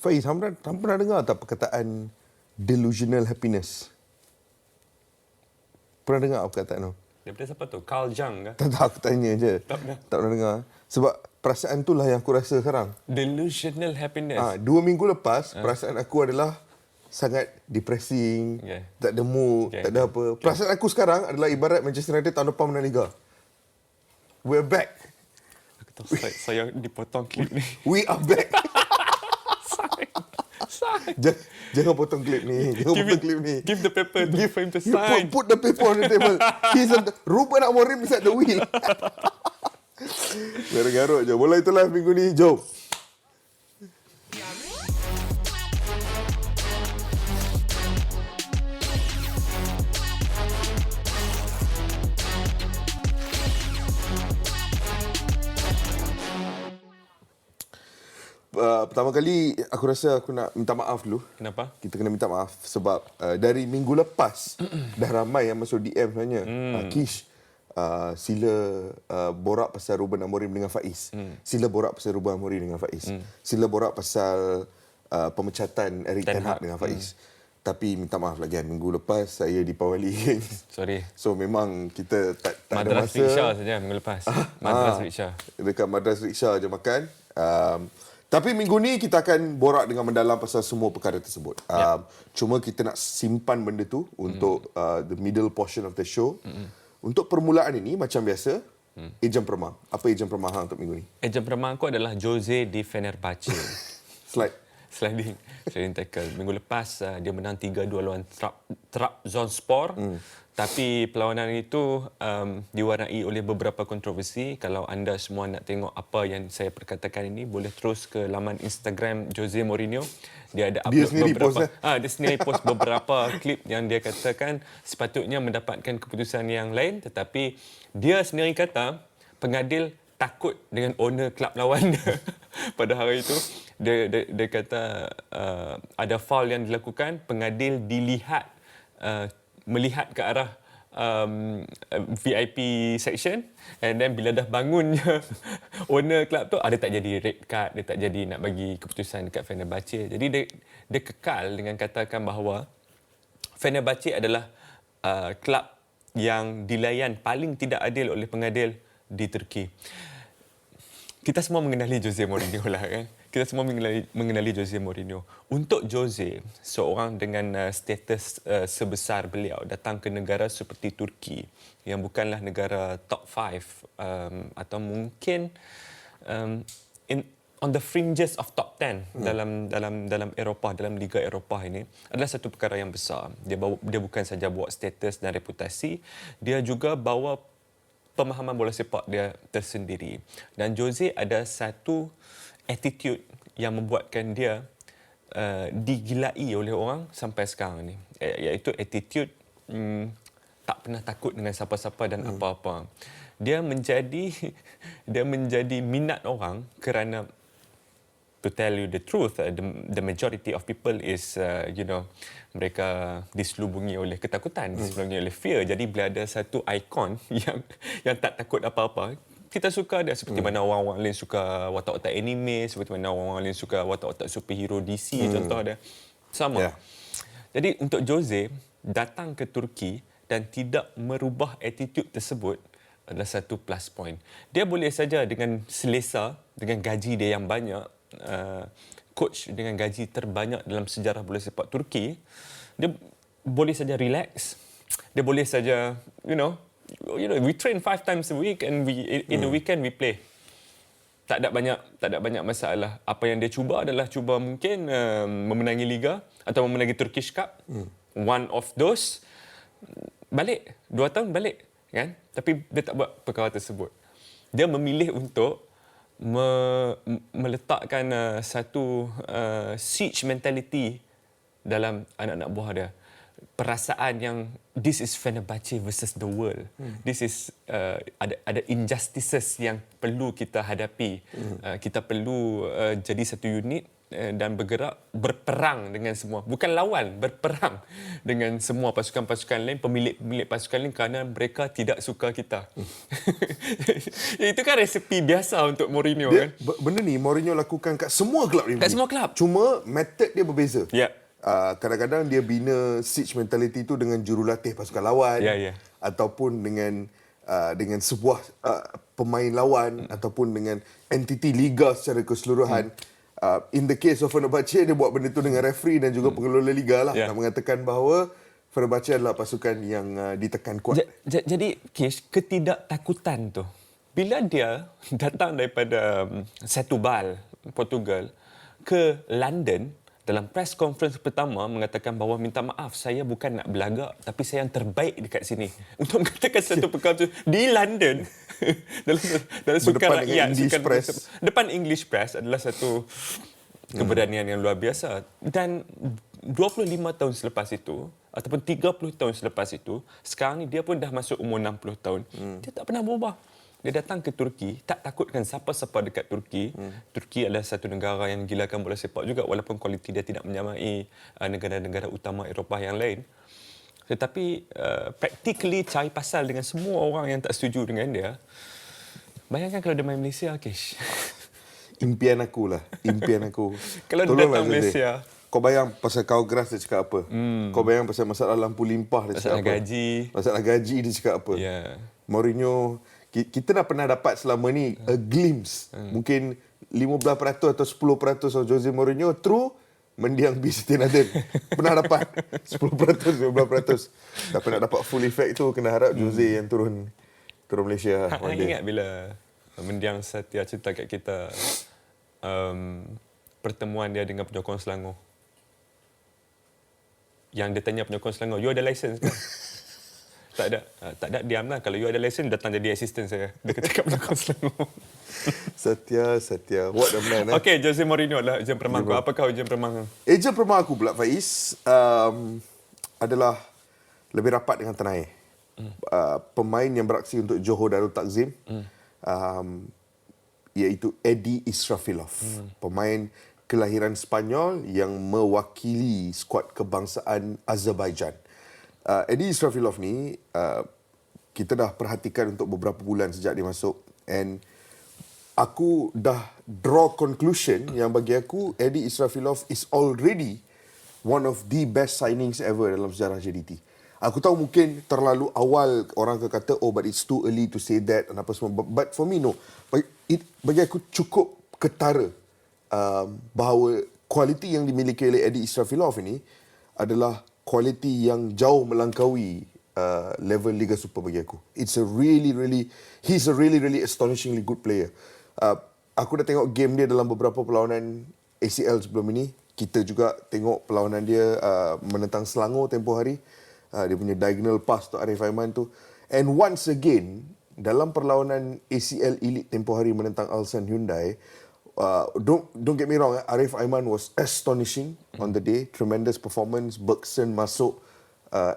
Faiz, Hamdan pernah dengar tak perkataan delusional happiness? Pernah dengar perkataan tu? Daripada siapa tu? Carl Jung ke? Tak, aku tanya je. Tak pernah dengar. Sebab perasaan tu lah yang aku rasa sekarang. Delusional happiness. 2 minggu lepas, perasaan aku adalah sangat depressing, Okay. tak ada mood, Okay. tak ada apa. Perasaan aku sekarang adalah ibarat Manchester United tahun depan menang Liga. We're back. Aku tahu saya dipotong klip ni. We are back. Sign. Jangan potong klip ni. Give the paper for him to sign. Put the paper on the table. Ruben Amorim is at the wheel. Garuk-garuk je. Bola itulah minggu ni. Jom. Pertama kali aku rasa aku nak minta maaf dulu. Kenapa? Kita kena minta maaf sebab dari minggu lepas dah ramai yang masuk DM sebenarnya. Kish, sila borak pasal Ruben Amorim dengan Faiz. Sila borak pasal Ruben Amorim dengan Faiz. Sila borak pasal pemecatan Erik Ten Hag dengan Faiz. Tapi minta maaf lagi, minggu lepas saya di Pawali. Sorry. So memang kita tak ada Madras masa. Riksha saja minggu lepas. Madras Riksha. Dekat Madras Riksha je makan. Tapi minggu ni kita akan borak dengan mendalam pasal semua perkara tersebut. Cuma kita nak simpan benda tu untuk the middle portion of the show. Untuk permulaan ini, macam biasa, ejen Permang. Apa ejen Permang untuk minggu ni? Ejen Permang aku adalah Jose di Fenerbahce. Sliding tackle. Minggu lepas dia menang 3-2 lawan Trabzonspor. Tapi perlawanan itu diwarnai oleh beberapa kontroversi. Kalau anda semua nak tengok apa yang saya perkatakan ini, boleh terus ke laman Instagram Jose Mourinho. Dia ada upload dia sendiri post beberapa klip yang dia katakan sepatutnya mendapatkan keputusan yang lain, tetapi dia sendiri kata pengadil takut dengan owner klub lawan dia. Pada hari itu dia kata ada foul yang dilakukan, pengadil dilihat melihat ke arah VIP section, and then bila dah bangun owner club tu, dia tak jadi red card, dia tak jadi nak bagi keputusan dekat Fenerbahce. Jadi dia kekal dengan katakan bahawa Fenerbahce adalah klub yang dilayan paling tidak adil oleh pengadil di Turki. Kita semua mengenali Jose Mourinho lah kan. Kita semua mengenali Jose Mourinho. Untuk Jose, seorang dengan status sebesar beliau, datang ke negara seperti Turki yang bukanlah negara top 5 atau mungkin on the fringes of top 10 dalam Eropah, dalam Liga Eropah ini, adalah satu perkara yang besar. Dia bukan saja bawa status dan reputasi, dia juga bawa pemahaman bola sepak dia tersendiri. Dan Jose ada satu attitude yang membuatkan dia digilai oleh orang sampai sekarang ni, iaitu attitude tak pernah takut dengan siapa-siapa dan apa-apa. Dia menjadi minat orang kerana, to tell you the truth, the majority of people is mereka diselubungi oleh ketakutan, diselubungi oleh fear. Jadi bila ada satu ikon yang tak takut apa-apa, kita suka dia. Seperti mana orang-orang lain suka watak-watak anime, seperti mana orang-orang lain suka watak-watak superhero DC, contoh dia. Sama. Yeah. Jadi untuk Jose datang ke Turki dan tidak merubah attitude tersebut adalah satu plus point. Dia boleh saja dengan selesa, dengan gaji dia yang banyak, coach dengan gaji terbanyak dalam sejarah bola sepak Turki, dia boleh saja relax. Dia boleh saja, we train 5 times a week and in the weekend we play. Tak ada banyak masalah. Apa yang dia cuba adalah mungkin memenangi liga atau memenangi Turkish Cup. One of those, balik 2 tahun balik kan. Tapi dia tak buat perkara tersebut. Dia memilih untuk meletakkan satu siege mentality dalam anak-anak buah dia. Perasaan yang this is Fenerbahce versus the world. This is ada injustices yang perlu kita hadapi. Kita perlu jadi satu unit dan bergerak berperang dengan semua. Bukan lawan, berperang dengan semua pasukan-pasukan lain, pemilik-pemilik pasukan lain kerana mereka tidak suka kita. Itu kan resepi biasa untuk Mourinho kan? Benda ni Mourinho lakukan kat semua kelab Premier Kat League. semua kelab. Cuma method dia berbeza. Ya. Kadang-kadang dia bina siege mentality tu dengan jurulatih pasukan lawan, Ya. ataupun dengan sebuah pemain lawan, ataupun dengan entiti liga secara keseluruhan. In the case of Fenerbahce, dia buat benda tu dengan referee dan juga pengelola liga lah. Ya. Nak mengatakan bahawa Fenerbahce adalah pasukan yang ditekan kuat. Jadi, Kish, ketidaktakutan tu, bila dia datang daripada Setúbal, Portugal, ke London, dalam press conference pertama mengatakan bahawa minta maaf, saya bukan nak belagak, tapi saya yang terbaik dekat sini. Untuk mengatakan satu perkara tu di London, dalam sukan rakyat, English press. depan English press adalah satu keberanian yang luar biasa. Dan 25 tahun selepas itu, ataupun 30 tahun selepas itu, sekarang ni dia pun dah masuk umur 60 tahun. Dia tak pernah berubah. Dia datang ke Turki, tak takutkan siapa-siapa dekat Turki. Turki adalah satu negara yang gilakan bola sepak juga, walaupun kualiti dia tidak menyamai negara-negara utama Eropah yang lain. Tetapi practically cari pasal dengan semua orang yang tak setuju dengan dia. Bayangkan kalau dia main Malaysia, Kish. Impian aku lah. Impian aku. Kalau dia Tolonglah, datang Zazir. Malaysia. Kau bayang pasal kau geras dia cakap apa? Kau bayang pasal masalah lampu limpah dia Masalah cakap apa? gaji. Masalah gaji dia cakap apa? Ya. Mourinho, kita dah pernah dapat selama ni a glimpse. Mungkin 15% atau 10% of Jose Mourinho through mendiang B. Sitinaden. Pernah dapat 10%, 15%. Tak pernah dapat full effect tu. Kena harap Jose yang turun Malaysia. Hang ingat bila mendiang Satya cerita kat kita pertemuan dia dengan penyokong Selangor. Yang dia tanya penyokong Selangor, you ada license ke? Tak ada, diamlah. Kalau you ada license, datang jadi assistant saya. Dia cakap penyokong Selangor. Satya. What a man. Okey, Jose Mourinho adalah ujian permangku. Apakah ujian permangku? Ejen permang aku pula, Faiz, adalah lebih rapat dengan tanah air. Pemain yang beraksi untuk Johor Darul Takzim, iaitu Eddie Israfilov. Pemain kelahiran Spanyol yang mewakili skuad kebangsaan Azerbaijan. Eddie Israfilov ni, kita dah perhatikan untuk beberapa bulan sejak dia masuk. And aku dah draw conclusion yang bagi aku, Eddie Israfilov is already one of the best signings ever dalam sejarah JDT. Aku tahu mungkin terlalu awal orang akan kata, oh but it's too early to say that dan apa semua. But for me, no. Bagi aku cukup ketara bahawa kualiti yang dimiliki oleh Eddie Israfilov ini adalah kualiti yang jauh melangkaui level Liga Super bagi aku. He's a really astonishingly good player. Aku dah tengok game dia dalam beberapa perlawanan ACL sebelum ini. Kita juga tengok perlawanan dia menentang Selangor tempoh hari. Dia punya diagonal pass untuk Arif Aiman tu. And once again, dalam perlawanan ACL Elite tempoh hari menentang Ulsan Hyundai, don't get me wrong, Arif Aiman was astonishing on the day. Tremendous performance. Bergson masuk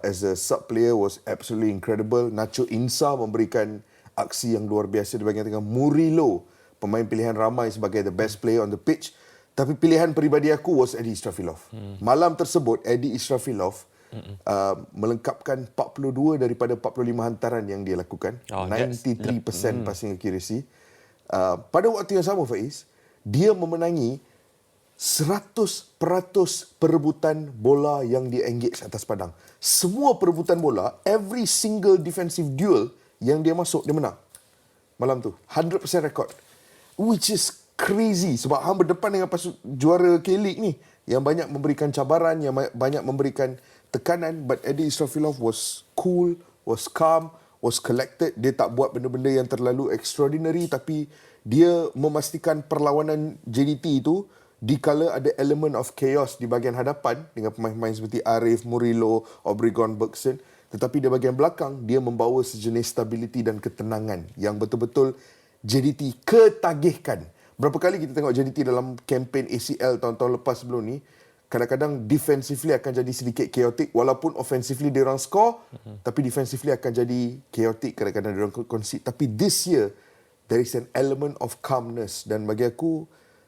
as a sub player was absolutely incredible. Nacho Insa memberikan aksi yang luar biasa di bahagian tengah. Murillo, pemain pilihan ramai sebagai the best player on the pitch. Tapi pilihan peribadi aku was Eddie Israfilov. Malam tersebut, Eddie Israfilov melengkapkan 42 daripada 45 hantaran yang dia lakukan. 93% passing accuracy. Pada waktu yang sama, Faiz, dia memenangi 100% perebutan bola yang dia engage atas padang. Semua perebutan bola, every single defensive duel yang dia masuk, dia menang. Malam tu. 100% record. Which is crazy. Sebab hang berdepan dengan juara K-League ni, yang banyak memberikan cabaran, yang banyak memberikan tekanan. But Eddie Israfilov was cool, was calm, was collected. Dia tak buat benda-benda yang terlalu extraordinary, tapi dia memastikan perlawanan JDT itu, dikala ada elemen of chaos di bahagian hadapan dengan pemain-pemain seperti Arif, Murillo, Obregon, Bergson, tetapi di bahagian belakang dia membawa sejenis stability dan ketenangan yang betul-betul JDT ketagihkan. Berapa kali kita tengok JDT dalam kempen ACL tahun-tahun lepas sebelum ni, kadang-kadang defensively akan jadi sedikit chaotic, walaupun offensively dia orang score, tapi defensively akan jadi chaotic, kadang-kadang dia orang concede. Tapi this year there is an element of calmness, dan bagi aku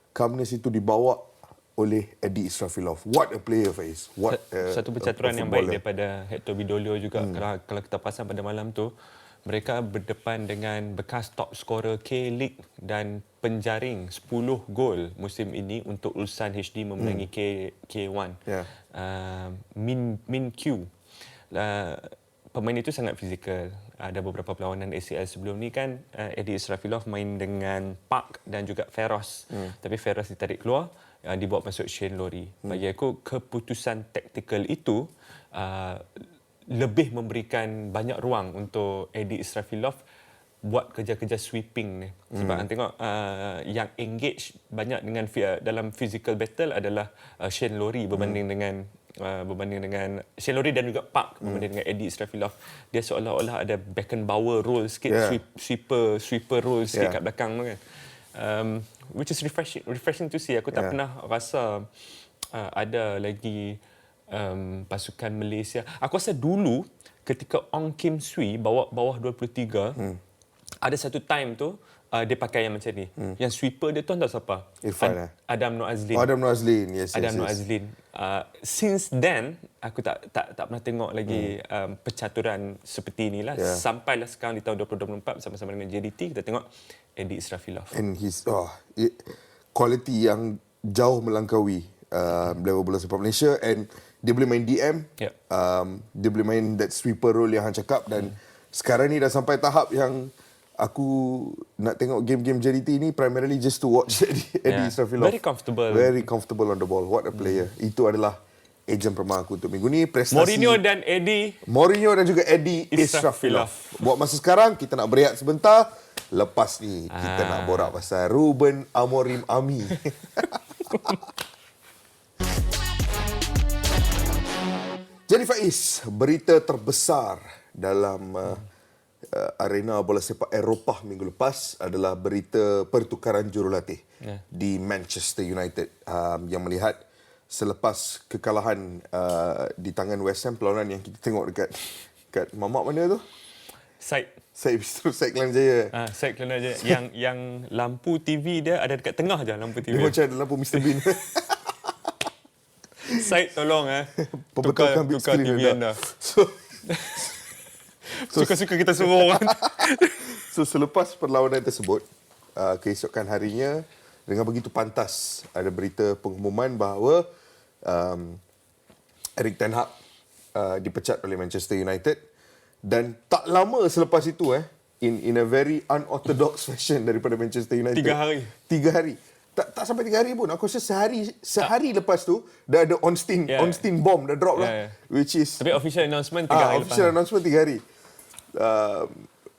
calmness itu dibawa oleh Eddie Israfilov. What a player, Faiz. What Satu pencaturan yang baik daripada Hector Vidolio juga. Kalau kita perasan pada malam tu, mereka berdepan dengan bekas top scorer K-League dan penjaring 10 gol musim ini untuk Ulsan HD memenangi K1. Yeah. Min Q. Pemain itu sangat fizikal. Ada beberapa perlawanan ACL sebelum ni kan, Eddie Israfilov main dengan Park dan juga Feroz. Tapi Feroz ditarik keluar, dibawa masuk Shane Lowry. Bagi aku, keputusan taktikal itu lebih memberikan banyak ruang untuk Eddie Israfilov buat kerja-kerja sweeping ni. Sebab tengok yang engage banyak dengan dalam physical battle adalah Shane Lowry berbanding dengan Shane Lowry dan juga Park berbanding dengan Eddie Israfilov. Dia seolah-olah ada Beckenbauer role sikit, sweeper role sikit kat belakang tu kan. Which is refreshing to see. Aku tak pernah rasa ada lagi pasukan Malaysia. Aku rasa dulu ketika Ong Kim Swee bawa bawah 23, ada satu time tu dia pakai yang macam ni. Yang sweeper dia tu tahu siapa? Irfan. Adam Noor Azlin. Adam Noor Azlin. Yes, Adam Noor Azlin. Since then aku tak pernah tengok lagi pencaturan seperti inilah. Sampailah sekarang di tahun 2024 bersama-sama dengan JDT kita tengok Eddie Israfilov. And his quality yang jauh melangkaui level bola sepak Malaysia, and dia boleh main DM, dia boleh main that sweeper role yang hang cakap, dan sekarang ni dah sampai tahap yang aku nak tengok game-game JDT ni primarily just to watch Eddie Israfilov. Very comfortable on the ball. What a player. Itu adalah ejen permah aku untuk minggu ni. Prestasi Mourinho dan juga Eddie Israfilov. Buat masa sekarang kita nak berehat sebentar. Lepas ni kita nak borak pasal Ruben Amorim Ami. Jadi Faiz, berita terbesar dalam arena bola sepak Eropah minggu lepas adalah berita pertukaran jurulatih di Manchester United, yang melihat selepas kekalahan di tangan West Ham, perlawanan yang kita tengok dekat mamak mana tu? Said Kelana Jaya. Said Kelana Jaya. Yang lampu TV dia ada dekat tengah je, lampu TV. Dia macam ada lampu Mr Bean. Said tolong tukar TV anda. Suka-suka kita suruh orang. So selepas perlawanan tersebut, keesokan harinya dengan begitu pantas ada berita pengumuman bahawa Erik ten Hag dipecat oleh Manchester United, dan tak lama selepas itu in a very unorthodox fashion daripada Manchester United. 3 hari. Tak sampai 3 hari pun. Aku rasa sehari lepas tu dah ada Ornstein bomb dah drop lah. Which is, tapi official announcement 3 hari official announcement 3 hari.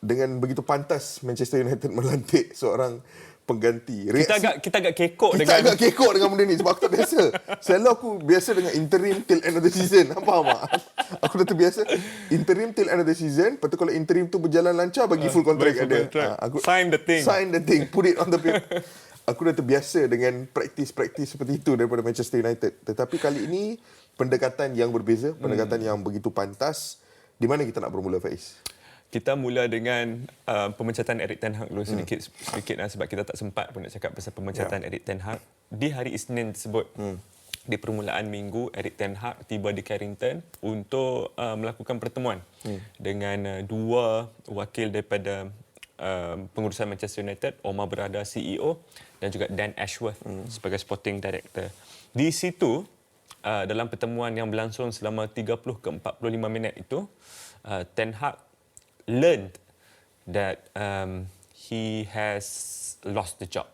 Dengan begitu pantas Manchester United melantik seorang pengganti. Kita agak kekok dengan benda ni sebab aku tak biasa. Selalu aku biasa dengan interim till end of the season. Faham tak? Aku dah terbiasa interim till end of the season. Lepas tu kalau interim tu berjalan lancar, bagi full contract ada. Sign the thing. Put it on the paper. Aku dah terbiasa dengan praktis seperti itu daripada Manchester United. Tetapi kali ini pendekatan yang berbeza, pendekatan yang begitu pantas. Di mana kita nak bermula, Faiz? Kita mula dengan pemecatan Erik ten Hag dulu sedikit sebab kita tak sempat pun nak cakap pasal pemecatan Erik ten Hag. Di hari Isnin tersebut, di permulaan minggu, Erik ten Hag tiba di Carrington untuk melakukan pertemuan dengan dua wakil daripada pengurusan Manchester United, Omar Berada CEO dan juga Dan Ashworth sebagai sporting director. Di situ, dalam pertemuan yang berlangsung selama 30 ke 45 minit itu, Ten Hag learned that he has lost the job.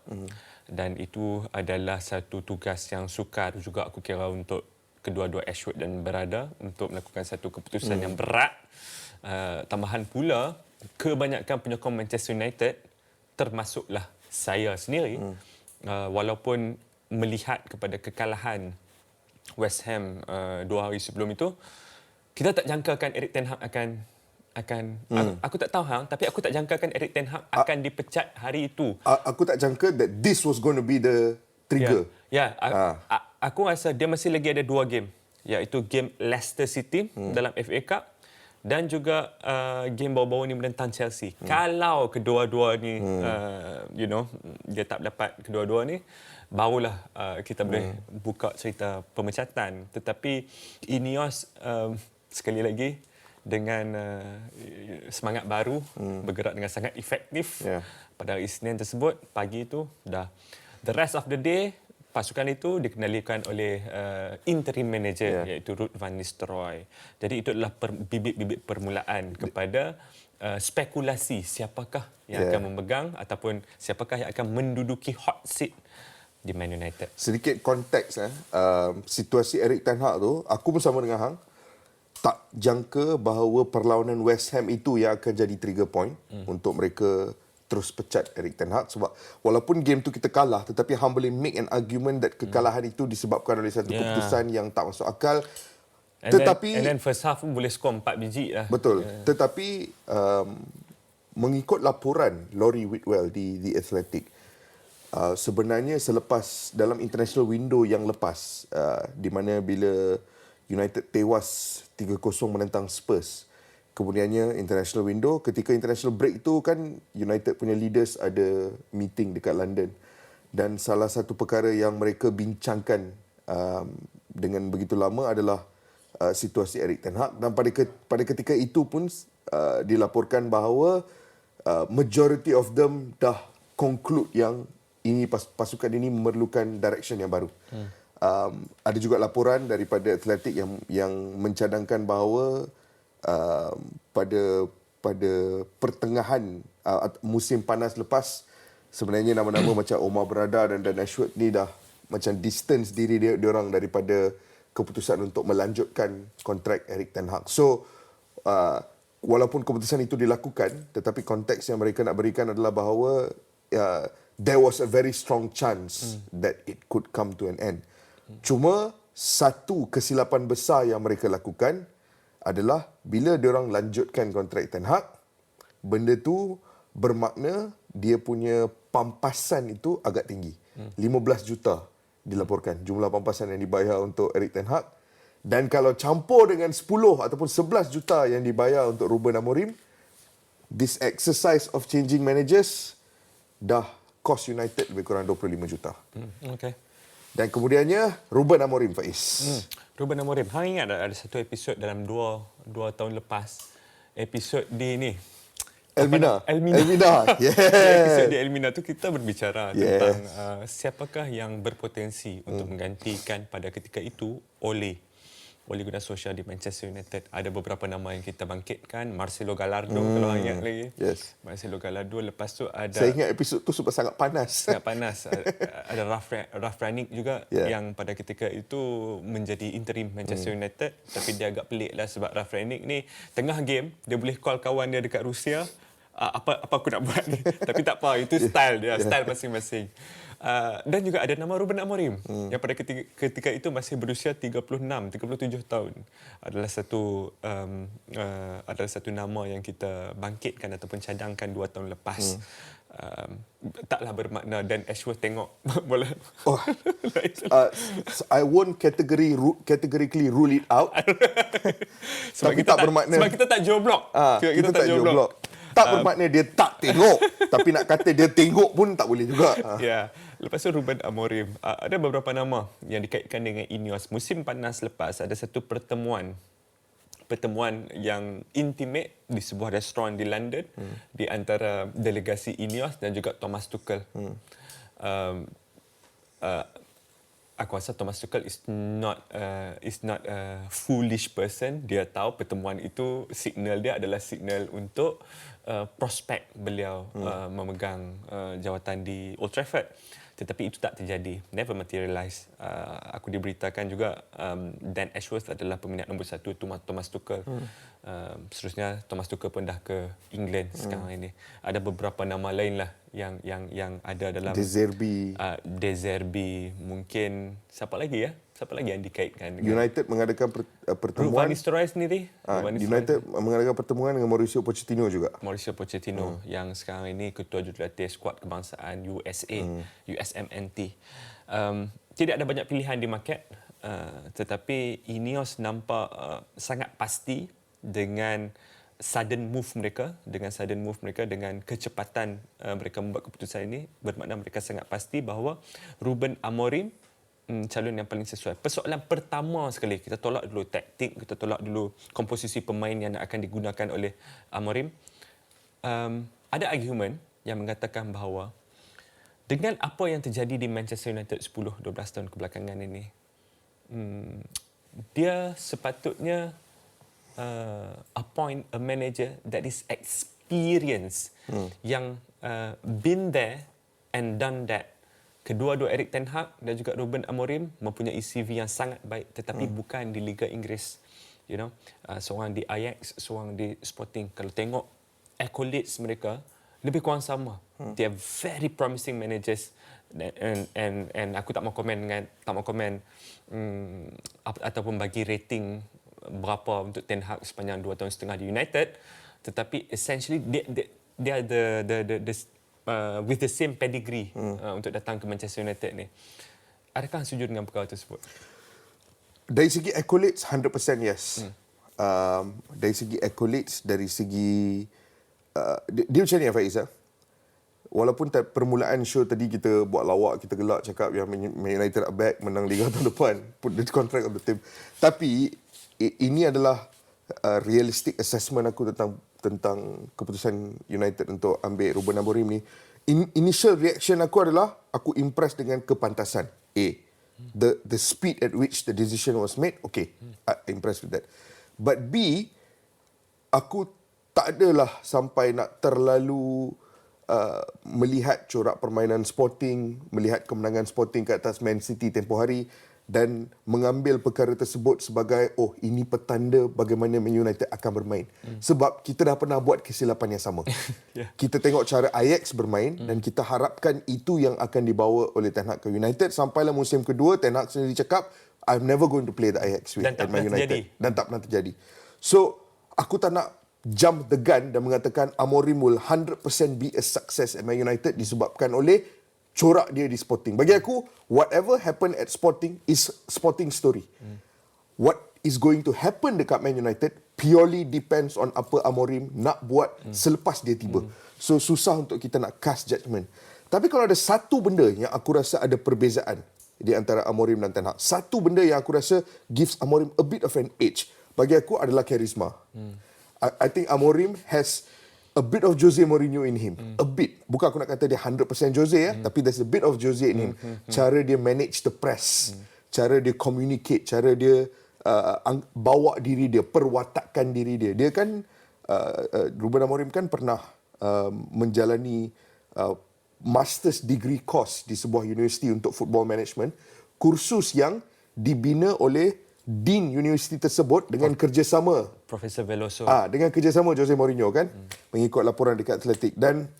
Dan itu adalah satu tugas yang sukar juga aku kira untuk kedua-dua Ashworth dan Berada untuk melakukan satu keputusan yang berat. Tambahan pula, kebanyakan penyokong Manchester United, termasuklah saya sendiri, walaupun melihat kepada kekalahan West Ham 2 hari sebelum itu, kita tak jangkakan Erik ten Hag akan aku tak tahu tapi aku tak jangkakan Erik ten Hag akan dipecat hari itu. Aku tak jangka that this was going to be the trigger. Aku rasa dia masih lagi ada 2 game, iaitu game Leicester City dalam FA Cup dan juga game baru-baru ni menentang Chelsea. Kalau kedua-dua ni dia tak dapat kedua-dua ni, barulah kita boleh buka cerita pemecatan. Tetapi Ineos sekali lagi dengan semangat baru, bergerak dengan sangat efektif. Pada hari Isnin tersebut, pagi itu dah the rest of the day pasukan itu dikendalikan oleh interim manager iaitu Ruud van Nistelrooy. Jadi itu adalah bibit-bibit permulaan kepada spekulasi siapakah yang akan memegang ataupun siapakah yang akan menduduki hot seat di Man United. Sedikit konteks situasi Erik ten Hag tu, aku bersama dengan Hang tak jangka bahawa perlawanan West Ham itu yang akan jadi trigger point untuk mereka terus pecat Erik ten Hag, sebab walaupun game tu kita kalah, tetapi Hang boleh make an argument that kekalahan itu disebabkan oleh satu keputusan yang tak masuk akal. And then first half pun boleh skor 4 biji lah. Betul. Tetapi mengikut laporan Laurie Whitwell di The Athletic, sebenarnya selepas dalam international window yang lepas, di mana bila United tewas 3-0 menentang Spurs, kemudiannya international window, ketika international break tu kan United punya leaders ada meeting dekat London, dan salah satu perkara yang mereka bincangkan dengan begitu lama adalah situasi Erik ten Hag, dan pada ketika itu pun dilaporkan bahawa majority of them dah conclude yang ini pasukan ini memerlukan direction yang baru. Ada juga laporan daripada Athletic yang mencadangkan bahawa pada pertengahan musim panas lepas, sebenarnya nama-nama macam Omar Berada dan Dan Ashworth ni dah macam distance diri dia orang daripada keputusan untuk melanjutkan kontrak Erik ten Hag. So walaupun keputusan itu dilakukan, tetapi konteks yang mereka nak berikan adalah bahawa there was a very strong chance that it could come to an end. Cuma satu kesilapan besar yang mereka lakukan adalah bila diorang lanjutkan kontrak ten Hag, benda tu bermakna dia punya pampasan itu agak tinggi. 15 juta dilaporkan jumlah pampasan yang dibayar untuk Erik ten Hag, dan kalau campur dengan 10 ataupun 11 juta yang dibayar untuk Ruben Amorim, this exercise of changing managers dah cost United lebih kurang 25 juta. Okay. Dan kemudiannya Ruben Amorim, Faiz. Ruben Amorim. Hang ingat ada satu episod dalam 2 tahun lepas. Episod di ni. Elmina. Yeah. Episod di Elmina tu kita berbicara tentang siapakah yang berpotensi untuk menggantikan pada ketika itu Ole guna sosial di Manchester United. Ada beberapa nama yang kita bangkitkan. Marcelo Gallardo, kalau ingat lagi. Yes. Marcelo Gallardo. Lepas tu ada... Saya ingat episod tu sebab sangat panas. Sangat panas. Ada Ralf Rangnick juga yang pada ketika itu menjadi interim Manchester United. Tapi dia agak pelik lah sebab Ralf Rangnick ni tengah game, dia boleh call kawan dia dekat Rusia. Apa aku nak buat ni? Tapi tak apa, itu style dia, style masing-masing. Dan juga ada nama Ruben Amorim yang pada ketika itu masih berusia 37 tahun. Adalah satu nama yang kita bangkitkan ataupun cadangkan 2 tahun lepas. Taklah bermakna Dan Ashworth tengok bola. I won't categorically rule it out. Sebab tapi kita tak bermakna sebab kita tak joblok. Kita tak joblok. Tak bermakna dia tak tengok, tapi nak kata dia tengok pun tak boleh juga. Ya. Lepas tu Ruben Amorim, ada beberapa nama yang dikaitkan dengan Ineos. Musim panas lepas ada satu pertemuan yang intimate di sebuah restoran di London di antara delegasi Ineos dan juga Thomas Tuchel. Aku rasa Thomas Tuchel is not a foolish person. Dia tahu pertemuan itu signal dia adalah signal untuk prospek beliau memegang jawatan di Old Trafford. Tetapi itu tak terjadi, never materialize. Aku diberitakan juga Dan Ashworth adalah peminat nombor 1 Thomas Tuchel. Seterusnya Thomas Tuchel pun dah ke England sekarang ini. Ada beberapa nama lain lah yang ada dalam De Zerbi, mungkin siapa lagi yang dikaitkan dengan United mengadakan pertemuan. Van Nistelrooy sendiri. United mengadakan pertemuan dengan Mauricio Pochettino juga. Mauricio Pochettino yang sekarang ini ketua jurulatih skuad kebangsaan USA, USMNT. Tidak ada banyak pilihan di market, tetapi Ineos nampak sangat pasti dengan sudden move mereka, dengan kecepatan mereka membuat keputusan ini, bermakna mereka sangat pasti bahawa Ruben Amorim calon yang paling sesuai. Persoalan pertama sekali, kita tolak dulu taktik, kita tolak dulu komposisi pemain yang akan digunakan oleh Amorim. Ada argument yang mengatakan bahawa dengan apa yang terjadi di Manchester United 10-12 tahun kebelakangan ini, dia sepatutnya appoint a manager that is experienced, yang been there and done that. Kedua-dua Erik ten Hag dan juga Ruben Amorim mempunyai CV yang sangat baik, tetapi bukan di Liga Inggeris. Seorang di Ajax, seorang di Sporting. Kalau tengok accolades mereka, lebih kurang sama. They are very promising managers, and aku tak mau komen ataupun bagi rating berapa untuk Ten Hag sepanjang 2 tahun setengah di United, tetapi essentially they are the with the same pedigree untuk datang ke Manchester United ni. Adakah setuju dengan perkara tersebut? Dari segi accolades 100% yes. Dari segi accolades, dari segi dia macam ni Faiz. Walaupun permulaan show tadi kita buat lawak, kita gelak cakap yang Man United are back, menang Liga tahun depan, put the contract on the team. Tapi ini adalah realistic assessment aku tentang keputusan United untuk ambil Ruben Amorim ni. Initial reaction aku adalah aku impressed dengan kepantasan. The speed at which the decision was made, okay, impressed with that. But B, aku tak adalah sampai nak terlalu melihat corak permainan Sporting, melihat kemenangan Sporting ke atas Man City tempoh hari dan mengambil perkara tersebut sebagai ini petanda bagaimana Man United akan bermain. Sebab kita dah pernah buat kesilapan yang sama. Kita tengok cara Ajax bermain dan kita harapkan itu yang akan dibawa oleh Ten Hag ke United. Sampailah musim kedua, Ten Hag sendiri cakap, I'm never going to play the Ajax with at Man United. Dan tak pernah terjadi. So, aku tak nak jump the gun dan mengatakan Amorim will 100% be a success at Man United disebabkan oleh corak dia di Sporting. Bagi aku, whatever happen at Sporting is Sporting story. What is going to happen dekat Man United purely depends on apa Amorim nak buat selepas dia tiba. So, susah untuk kita nak cast judgement. Tapi kalau ada satu benda yang aku rasa ada perbezaan di antara Amorim dan Ten Hag, satu benda yang aku rasa gives Amorim a bit of an edge, bagi aku adalah karisma. I think Amorim has a bit of Jose Mourinho in him. A bit. Bukan aku nak kata dia 100% Jose, tapi there's a bit of Jose in him. Cara dia manage the press, cara dia communicate, cara dia bawa diri dia, perwatakan diri dia. Dia kan, Ruben Amorim kan pernah menjalani master's degree course di sebuah universiti untuk football management. Kursus yang dibina oleh Dean universiti tersebut dengan kerjasama Profesor Veloso. Dengan kerjasama Jose Mourinho kan, mengikut laporan dekat Athletic. Dan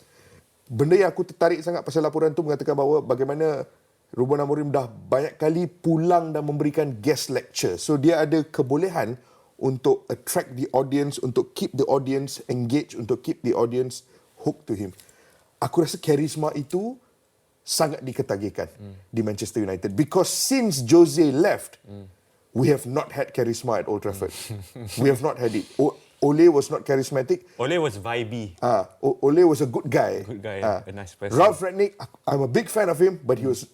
benda yang aku tertarik sangat pasal laporan tu mengatakan bahawa bagaimana Ruben Amorim dah banyak kali pulang dan memberikan guest lecture. So dia ada kebolehan untuk attract the audience, untuk keep the audience engaged, untuk keep the audience hooked to him. Aku rasa karisma itu sangat diketagihkan di Manchester United. Because since Jose left, we have not had charisma at Old Trafford. We have not had it. Ole was not charismatic. Ole was vibey. Ole was a good guy. A nice person. Ralph Rangnick, I'm a big fan of him, but he was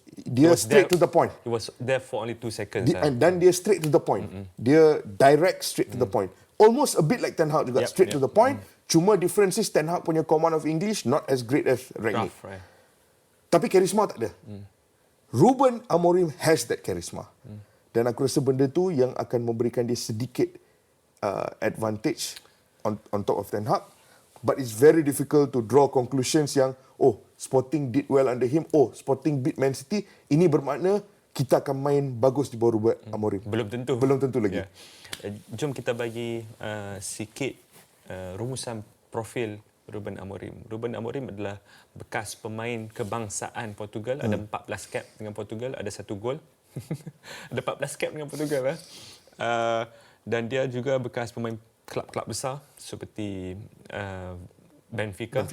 straight to the point. He was there for only 2 seconds. Dan dia straight to the point. Dia direct straight to the point. Almost a bit like Ten Hag juga, straight to the point. Cuma differences Ten Hag punya command of English not as great as Rangnick. Tapi karisma tak ada. Ruben Amorim has that charisma. Dan aku rasa benda tu yang akan memberikan dia sedikit advantage on top of Ten Hag. But it's very difficult to draw conclusions yang, Sporting did well under him, Sporting beat Man City. Ini bermakna kita akan main bagus di bawah Ruben Amorim. Belum tentu. Belum tentu lagi. Jom kita bagi sikit rumusan profil Ruben Amorim. Ruben Amorim adalah bekas pemain kebangsaan Portugal. Ada 14 cap dengan Portugal, ada 1 gol. Ada 14 cap dengan Portugal. Dan dia juga bekas pemain kelab-kelab besar seperti Benfica.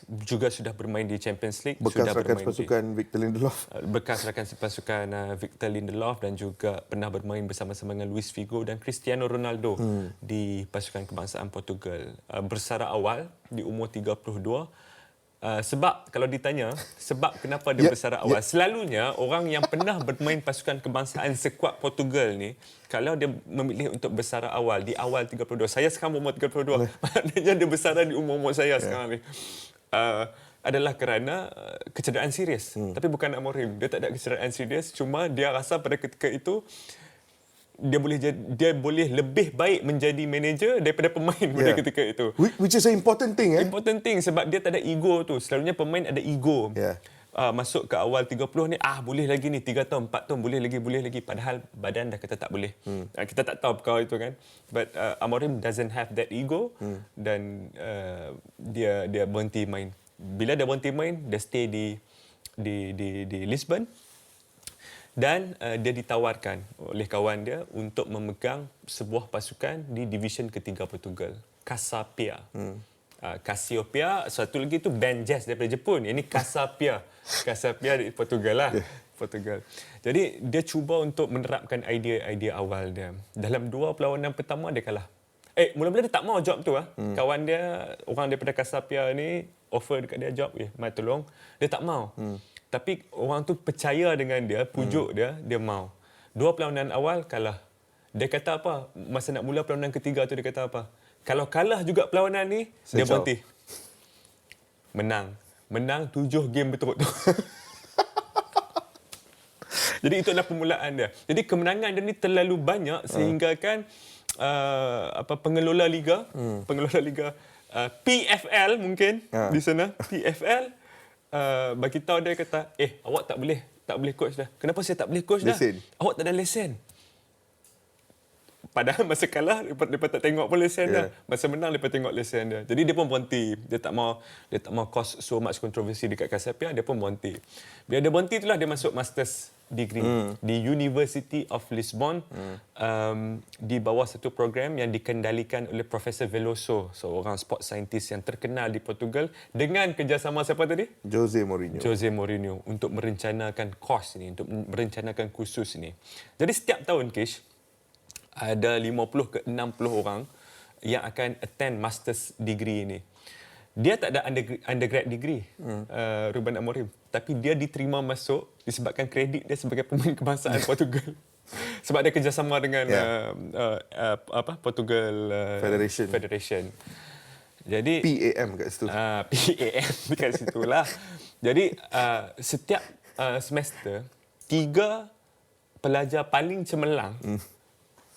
juga sudah bermain di Champions League, Bekas sudah rakan bermain pasukan Victor Lindelof. bekas rakan pasukan Victor Lindelof dan juga pernah bermain bersama-sama dengan Luis Figo dan Cristiano Ronaldo di pasukan kebangsaan Portugal. Bersara awal di umur 32. Sebab kalau ditanya sebab kenapa dia bersara awal, selalunya orang yang pernah bermain pasukan kebangsaan sekuat Portugal ni, kalau dia memilih untuk bersara awal di awal 32, saya sekarang umur 32, maknanya dia bersara di umur saya sekarang ni, adalah kerana kecederaan serius. Tapi bukan Amorim, dia tak ada kecederaan serius, cuma dia rasa pada ketika itu dia boleh lebih baik menjadi manager daripada pemain pada ketika itu. Which is an important thing. Important thing sebab dia tak ada ego tu. Selalunya pemain ada ego. Masuk ke awal 30 ni, boleh lagi ni 3 tahun, 4 tahun, boleh lagi. Padahal badan dah kata tak boleh. Kita tak tahu perkara itu kan. But Amorim doesn't have that ego dan dia berhenti main. Bila dia berhenti main, dia stay di Lisbon. Dan dia ditawarkan oleh kawan dia untuk memegang sebuah pasukan di division ketiga Portugal, Casa Pia. Cassiopeia, satu lagi tu band jazz daripada Jepun. Ini Casa Pia. Casa Pia di Portugal lah. Portugal. Jadi dia cuba untuk menerapkan idea awal dia. Dalam 2 perlawanan pertama dia kalah. Mula-mula dia tak mau job tu. Kawan dia, orang daripada Casa Pia ni offer dekat dia job, mai tolong. Dia tak mau. Tapi orang tu percaya dengan dia, pujuk dia mau. 2 perlawanan awal kalah. Dia kata apa? Masa nak mula perlawanan ketiga tu dia kata apa? Kalau kalah juga perlawanan ni, dia berhenti. Menang 7 game berturut-turut. Jadi itu adalah permulaan dia. Jadi kemenangan dia ni terlalu banyak sehingga kan pengelola liga, PFL mungkin di sana, PFL bagi tahu dia kata, awak tak boleh coach dah. Kenapa saya tak boleh coach dah? Awak tak ada lesen. Padahal masa kalah mereka tak tengok pun lesen dah. Masa menang mereka tengok lesen dia. Jadi dia pun berhenti. Dia tak mau cause so much controversy dekat Cassiopeia, dia pun berhenti. Bila dia berhenti itulah dia masuk masters degree di University of Lisbon, di bawah satu program yang dikendalikan oleh Profesor Veloso, seorang sport scientist yang terkenal di Portugal, dengan kerjasama siapa tadi? Jose Mourinho untuk merencanakan course ni, untuk merencanakan kursus ni. Jadi setiap tahun, Kish, ada 50 ke 60 orang yang akan attend master's degree ini. Dia tak ada undergrad degree, Ruben Amorim, tapi dia diterima masuk disebabkan kredit dia sebagai pemain kebangsaan Portugal. Sebab dia kerjasama dengan Portugal Federation. Jadi PAM kat situ. PAM kat situlah. Jadi setiap semester 3 pelajar paling cemerlang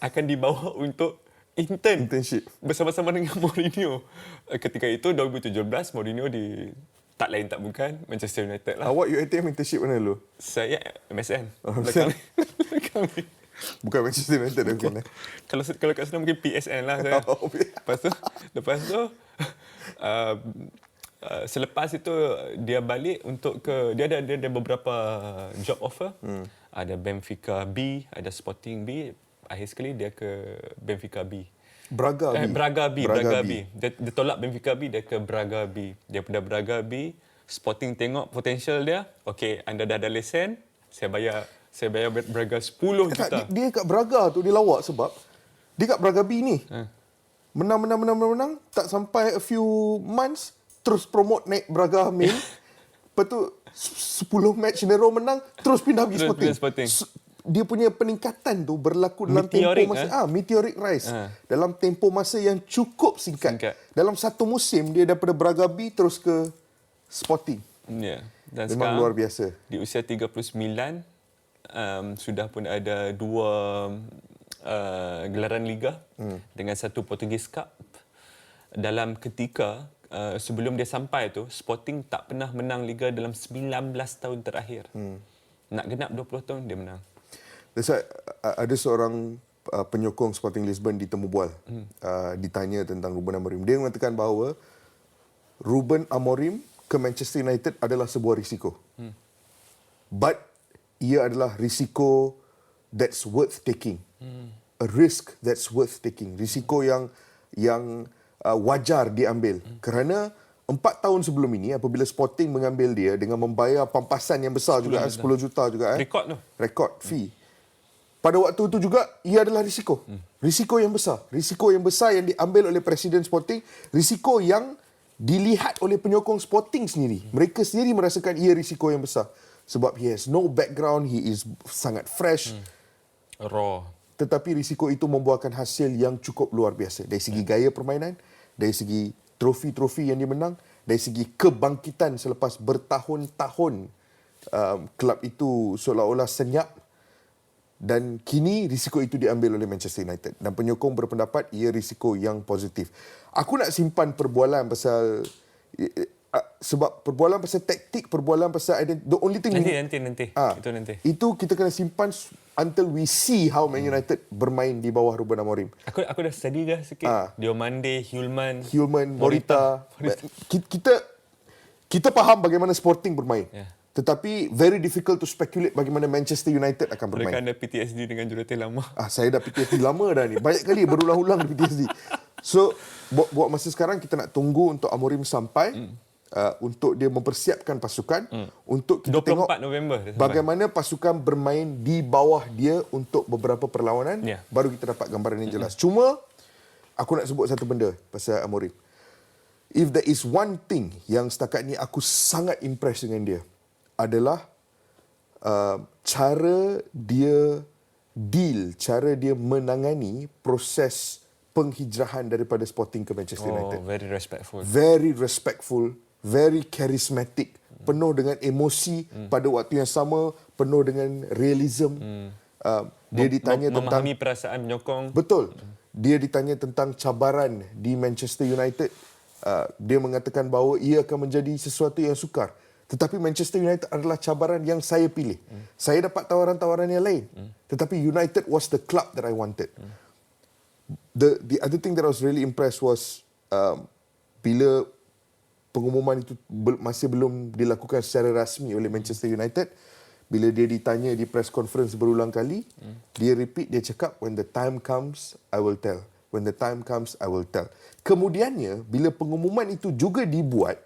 akan dibawa untuk internship bersama-sama dengan Mourinho. Ketika itu 2017 Mourinho di tak lain tak bukan Manchester United lah. Awak UiTM internship mana dulu? Saya MSN. Bukan Manchester United mungkin. Kalau kat sana mungkin PSN lah saya. Lepas tu selepas itu dia balik untuk dia ada beberapa job offer. Ada Benfica B, ada Sporting B. Akhir sekali dia ke Benfica B. Braga B. Dia tolak Benfica B, dia ke Braga B. Dia pada Braga B, Sporting tengok potensial dia. Okey, anda dah ada lesen, saya bayar Braga 10 juta. Dia kat Braga tu dia lawak sebab dia kat Braga B ni. Menang, tak sampai a few months terus promote naik Braga main. Lepas tu 10 match in a row menang, terus pindah pergi Sporting. Dia punya peningkatan tu berlaku dalam tempoh masa meteoric rise. Dalam tempoh masa yang cukup singkat. Dalam satu musim dia daripada Braga B terus ke Sporting. Ya. Dan memang luar biasa. Di usia 39 sudah pun ada 2 gelaran liga dengan 1 Portuguese Cup. Dalam ketika sebelum dia sampai tu, Sporting tak pernah menang liga dalam 19 tahun terakhir. Nak genap 20 tahun dia menang. That's why, ada seorang penyokong Sporting Lisbon di Temu Bual ditanya tentang Ruben Amorim. Dia mengatakan bahawa Ruben Amorim ke Manchester United adalah sebuah risiko. But ia adalah risiko that's worth taking. A risk that's worth taking. Risiko yang wajar diambil. Kerana 4 tahun sebelum ini apabila Sporting mengambil dia dengan membayar pampasan yang besar juga 10 juta juga Rekod tu. rekod fee. Pada waktu itu juga ia adalah risiko. Risiko yang besar. Risiko yang besar yang diambil oleh Presiden Sporting, risiko yang dilihat oleh penyokong Sporting sendiri. Mereka sendiri merasakan ia risiko yang besar sebab he has no background, he is sangat fresh. Raw. Tetapi risiko itu membuahkan hasil yang cukup luar biasa dari segi gaya permainan, dari segi trofi-trofi yang dia menang, dari segi kebangkitan selepas bertahun-tahun kelab itu seolah-olah senyap, dan kini risiko itu diambil oleh Manchester United dan penyokong berpendapat ia risiko yang positif. Aku nak simpan perbualan pasal sebab perbualan pasal taktik, perbualan pasal the only thing Nanti. Itu nanti. itu kita kena simpan until we see how Man United bermain di bawah Ruben Amorim. Aku dah study dah sikit. Diomande, Hjulman, Morita. Kita faham bagaimana Sporting bermain. Yeah. Tetapi very difficult to speculate bagaimana Manchester United akan bermain. Mereka ada PTSD dengan jurulatih lama. Saya dah PTSD lama dah ni. Banyak kali berulang-ulang PTSD. So, buat masa sekarang kita nak tunggu untuk Amorim sampai untuk dia mempersiapkan pasukan untuk kita 24 tengok November bagaimana pasukan bermain di bawah dia untuk beberapa perlawanan. Baru kita dapat gambaran yang jelas. Cuma aku nak sebut satu benda pasal Amorim. If there is one thing yang setakat ni aku sangat impress dengan dia adalah cara dia cara dia menangani proses penghijrahan daripada Sporting ke Manchester United. Very respectful. Very respectful, very charismatic, penuh dengan emosi pada waktu yang sama, penuh dengan realism. Dia ditanya tentang memahami perasaan penyokong. Betul. Dia ditanya tentang cabaran di Manchester United. Dia mengatakan bahawa ia akan menjadi sesuatu yang sukar. Tetapi Manchester United adalah cabaran yang saya pilih. Saya dapat tawaran-tawaran yang lain. Tetapi United was the club that I wanted. The other thing that I was really impressed was bila pengumuman itu masih belum dilakukan secara rasmi oleh Manchester United, bila dia ditanya di press conference berulang kali, dia repeat, dia cakap, when the time comes, I will tell. When the time comes, I will tell. Kemudiannya, bila pengumuman itu juga dibuat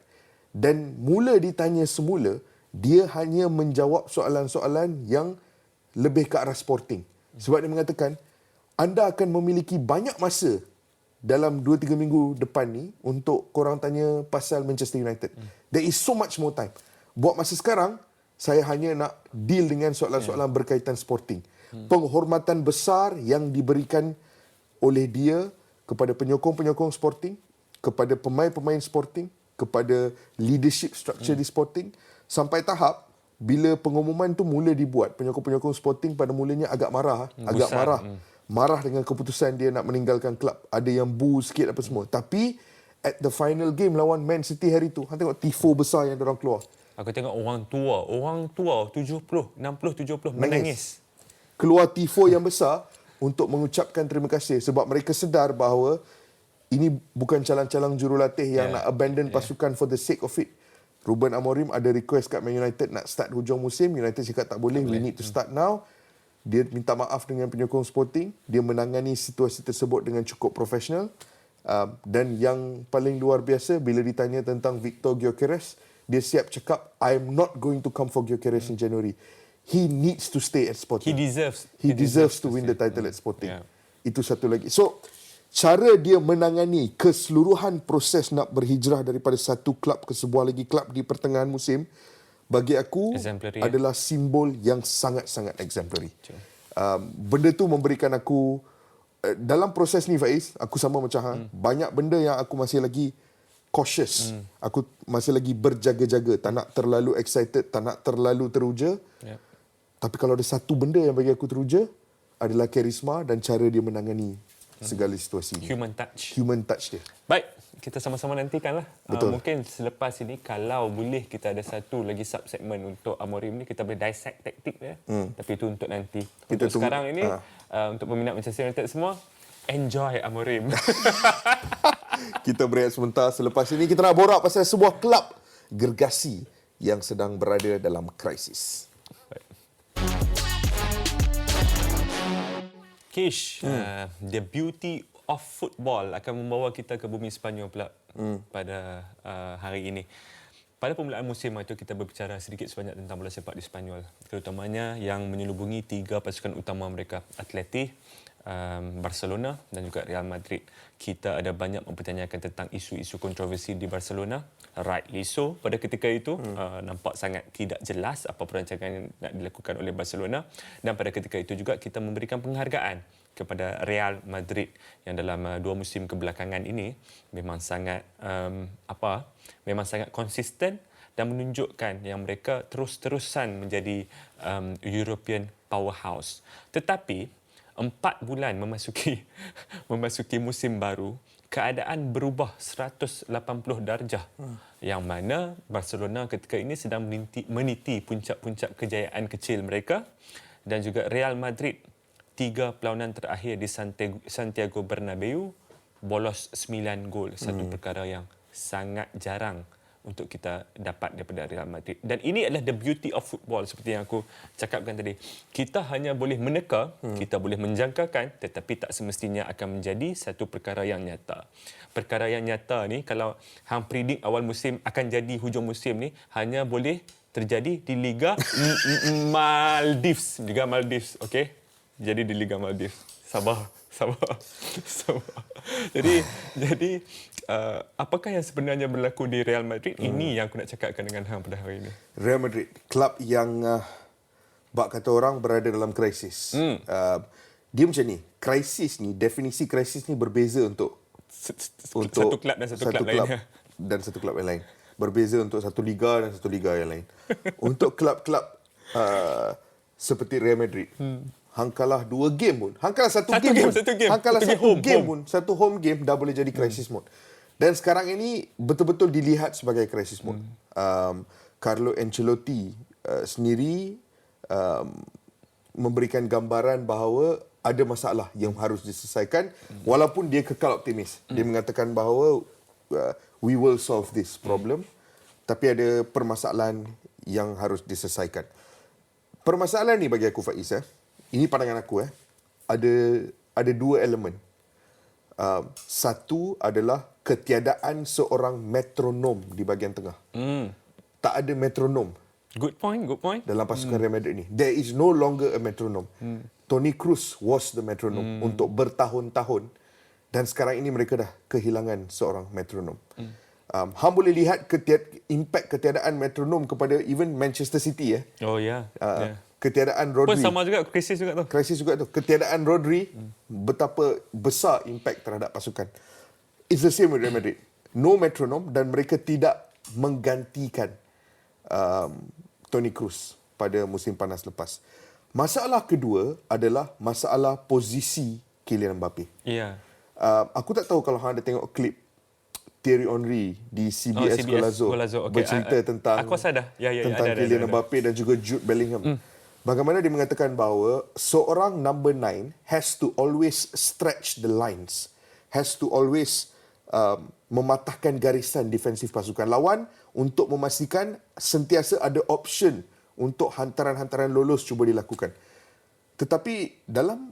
dan mula ditanya semula, dia hanya menjawab soalan-soalan yang lebih ke arah Sporting. Sebab dia mengatakan, anda akan memiliki banyak masa dalam 2-3 minggu depan ni untuk korang tanya pasal Manchester United. There is so much more time. Buat masa sekarang, saya hanya nak deal dengan soalan-soalan berkaitan Sporting. Penghormatan besar yang diberikan oleh dia kepada penyokong-penyokong Sporting, kepada pemain-pemain Sporting, kepada leadership structure di Sporting, sampai tahap bila pengumuman tu mula dibuat, penyokong-penyokong Sporting pada mulanya agak marah. Marah dengan keputusan dia nak meninggalkan klub. Ada yang boo sikit apa semua. Tapi at the final game lawan Man City hari tu, hang tengok tifo besar yang diorang keluar. Aku tengok orang tua 70, 60, 70 menangis. Keluar tifo yang besar untuk mengucapkan terima kasih sebab mereka sedar bahawa ini bukan calang-calang jurulatih yang nak abandon pasukan for the sake of it. Ruben Amorim ada request kat Man United nak start hujung musim. United cakap tak boleh, we need to start now. Dia minta maaf dengan penyokong Sporting. Dia menangani situasi tersebut dengan cukup profesional. Dan yang paling luar biasa, bila ditanya tentang Victor Gyökeres, dia siap cakap, I'm not going to come for Gyökeres in January. He needs to stay at Sporting. He deserves to win the title at Sporting. Itu satu lagi. So, cara dia menangani keseluruhan proses nak berhijrah daripada satu klub ke sebuah lagi klub di pertengahan musim, bagi aku adalah simbol yang sangat-sangat exemplary. Benda tu memberikan aku, dalam proses ni Faiz, aku sama macam banyak benda yang aku masih lagi cautious. Aku masih lagi berjaga-jaga, tak nak terlalu excited, tak nak terlalu teruja. Tapi kalau ada satu benda yang bagi aku teruja, adalah karisma dan cara dia menangani segala situasi. Human touch. Human touch dia. Baik, kita sama-sama nantikanlah. Mungkin selepas ini, kalau boleh kita ada satu lagi sub-segmen untuk Amorim ni, kita boleh dissect taktik dia. Tapi itu untuk nanti. Untuk sekarang ini, untuk peminat Manchester United semua, enjoy Amorim. Kita berehat sebentar. Selepas ini, kita nak borak pasal sebuah kelab gergasi yang sedang berada dalam krisis. Kish, the beauty of football akan membawa kita ke bumi Sepanyol pula pada hari ini. Pada permulaan musim itu kita berbicara sedikit sebanyak tentang bola sepak di Sepanyol, terutamanya yang menyelubungi 3 pasukan utama mereka, Atleti, Barcelona dan juga Real Madrid. Kita ada banyak mempertanyakan tentang isu-isu kontroversi di Barcelona. Rightly so, pada ketika itu nampak sangat tidak jelas apa perancangan yang nak dilakukan oleh Barcelona, dan pada ketika itu juga kita memberikan penghargaan kepada Real Madrid yang dalam 2 musim kebelakangan ini memang sangat memang sangat konsisten dan menunjukkan yang mereka terus-terusan menjadi European powerhouse. Tetapi 4 bulan memasuki musim baru, keadaan berubah 180 darjah. Yang mana Barcelona ketika ini sedang meniti puncak-puncak kejayaan kecil mereka, dan juga Real Madrid 3 perlawanan terakhir di Santiago Bernabeu bolos 9 gol, satu perkara yang sangat jarang untuk kita dapat daripada Real Madrid. Dan ini adalah the beauty of football, seperti yang aku cakapkan tadi. Kita hanya boleh meneka, kita boleh menjangkakan, tetapi tak semestinya akan menjadi satu perkara yang nyata. Perkara yang nyata ni, kalau hang predict awal musim akan jadi hujung musim ni, hanya boleh terjadi di Liga Maldives. Liga Maldives, okey? Jadi di Liga Maldives. Sabar. Jadi apakah yang sebenarnya berlaku di Real Madrid? Ini yang aku nak cakapkan dengan hang pada hari ini. Real Madrid, klub yang bak kata orang berada dalam krisis. Dia macam ni, definisi krisis ni berbeza untuk satu klub dan satu klub lainnya. Dan satu klub yang lain. Berbeza untuk satu liga dan satu liga yang lain. Untuk klub-klub seperti Real Madrid, hang kalah 2 game pun. Hang kalah satu game. Hang kalah satu game pun. Satu home game dah boleh jadi crisis mode. Dan sekarang ini betul-betul dilihat sebagai crisis mode. Carlo Ancelotti sendiri memberikan gambaran bahawa ada masalah yang harus diselesaikan, walaupun dia kekal optimis. Dia mengatakan bahawa we will solve this problem, tapi ada permasalahan yang harus diselesaikan. Permasalahan ni bagi aku, Faiz, ini pandangan aku, ada 2 elemen. Satu adalah ketiadaan seorang metronom di bahagian tengah. Tak ada metronom. Good point. Dalam pasukan Real Madrid ni. There is no longer a metronom. Toni Kroos was the metronom untuk bertahun-tahun. Dan sekarang ini mereka dah kehilangan seorang metronom. Hang boleh lihat impak ketiadaan metronom kepada even Manchester City. Oh ya. Ketiadaan Rodri. Pun sama juga, krisis juga tu. Ketiadaan Rodri, betapa besar impak terhadap pasukan. It's the same with Real Madrid. No metronom dan mereka tidak menggantikan Toni Kroos pada musim panas lepas. Masalah kedua adalah masalah posisi Kylian Mbappe. Ya. Aku tak tahu kalau hang ada tengok klip Thierry Henry di CBS Golazo bercerita tentang aku rasa tentang Kylian Mbappe dan juga Jude Bellingham. Bagaimana dia mengatakan bahawa seorang number 9 has to always stretch the lines, has to always mematahkan garisan defensif pasukan lawan untuk memastikan sentiasa ada option untuk hantaran-hantaran lolos cuba dilakukan. Tetapi dalam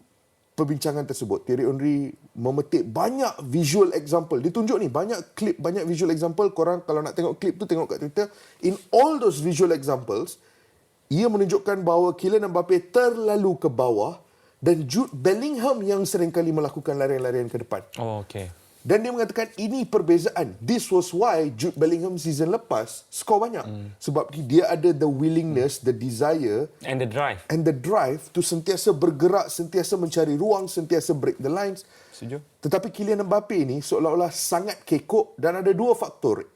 perbincangan tersebut, Thierry Henry memetik banyak visual example. Dia tunjuk ni banyak klip, banyak visual example. Korang kalau nak tengok klip tu, tengok kat Twitter. In all those visual examples, ia menunjukkan bahawa Kylian Mbappe terlalu ke bawah dan Jude Bellingham yang seringkali melakukan larian-larian ke depan. Oh, okey. Dan dia mengatakan ini perbezaan. This was why Jude Bellingham season lepas skor banyak. Sebab dia ada the willingness, the desire and the drive to sentiasa bergerak, sentiasa mencari ruang, sentiasa break the lines. Setuju. Tetapi Kylian Mbappe ni seolah-olah sangat kekok dan ada 2 faktor.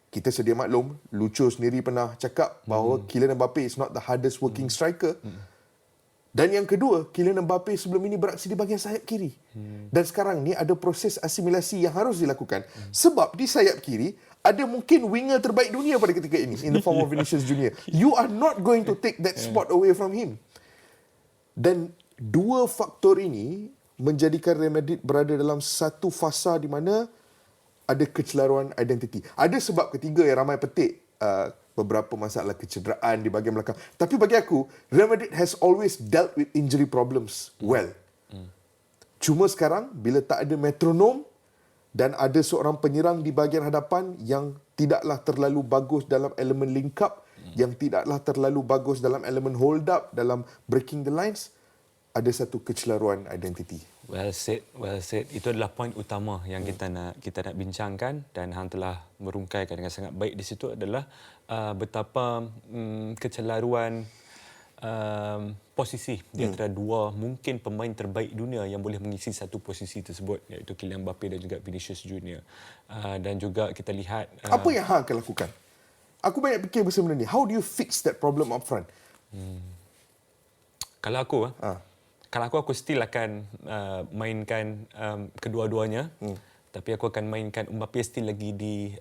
Kita sedia maklum, Lucho sendiri pernah cakap bahawa Kylian Mbappe is not the hardest working striker. Dan yang kedua, Kylian Mbappe sebelum ini beraksi di bahagian sayap kiri. Dan sekarang ni ada proses asimilasi yang harus dilakukan. Sebab di sayap kiri, ada mungkin winger terbaik dunia pada ketika ini, in the form of Vinicius Junior. You are not going to take that spot away from him. Dan 2 faktor ini menjadikan Real Madrid berada dalam satu fasa di mana ada kecelaruan identiti. Ada sebab ketiga yang ramai petik, beberapa masalah kecederaan di bahagian belakang. Tapi bagi aku, Real Madrid has always dealt with injury problems well. Cuma sekarang bila tak ada metronom dan ada seorang penyerang di bahagian hadapan yang tidaklah terlalu bagus dalam elemen link up, yang tidaklah terlalu bagus dalam elemen hold up, dalam breaking the lines, ada satu kecelaruan identiti. Well said, well said. Itu adalah poin utama yang kita nak bincangkan, dan hang telah merungkaikan dengan sangat baik di situ adalah betapa kecelaruan posisi di antara dua mungkin pemain terbaik dunia yang boleh mengisi satu posisi tersebut, iaitu Kylian Mbappe dan juga Vinicius Junior. Dan juga kita lihat Apa yang hang akan lakukan? Aku banyak fikir pasal benda ni. How do you fix that problem up front? Kalau aku still akan mainkan kedua-duanya. Tapi aku akan mainkan Mbappe still lagi di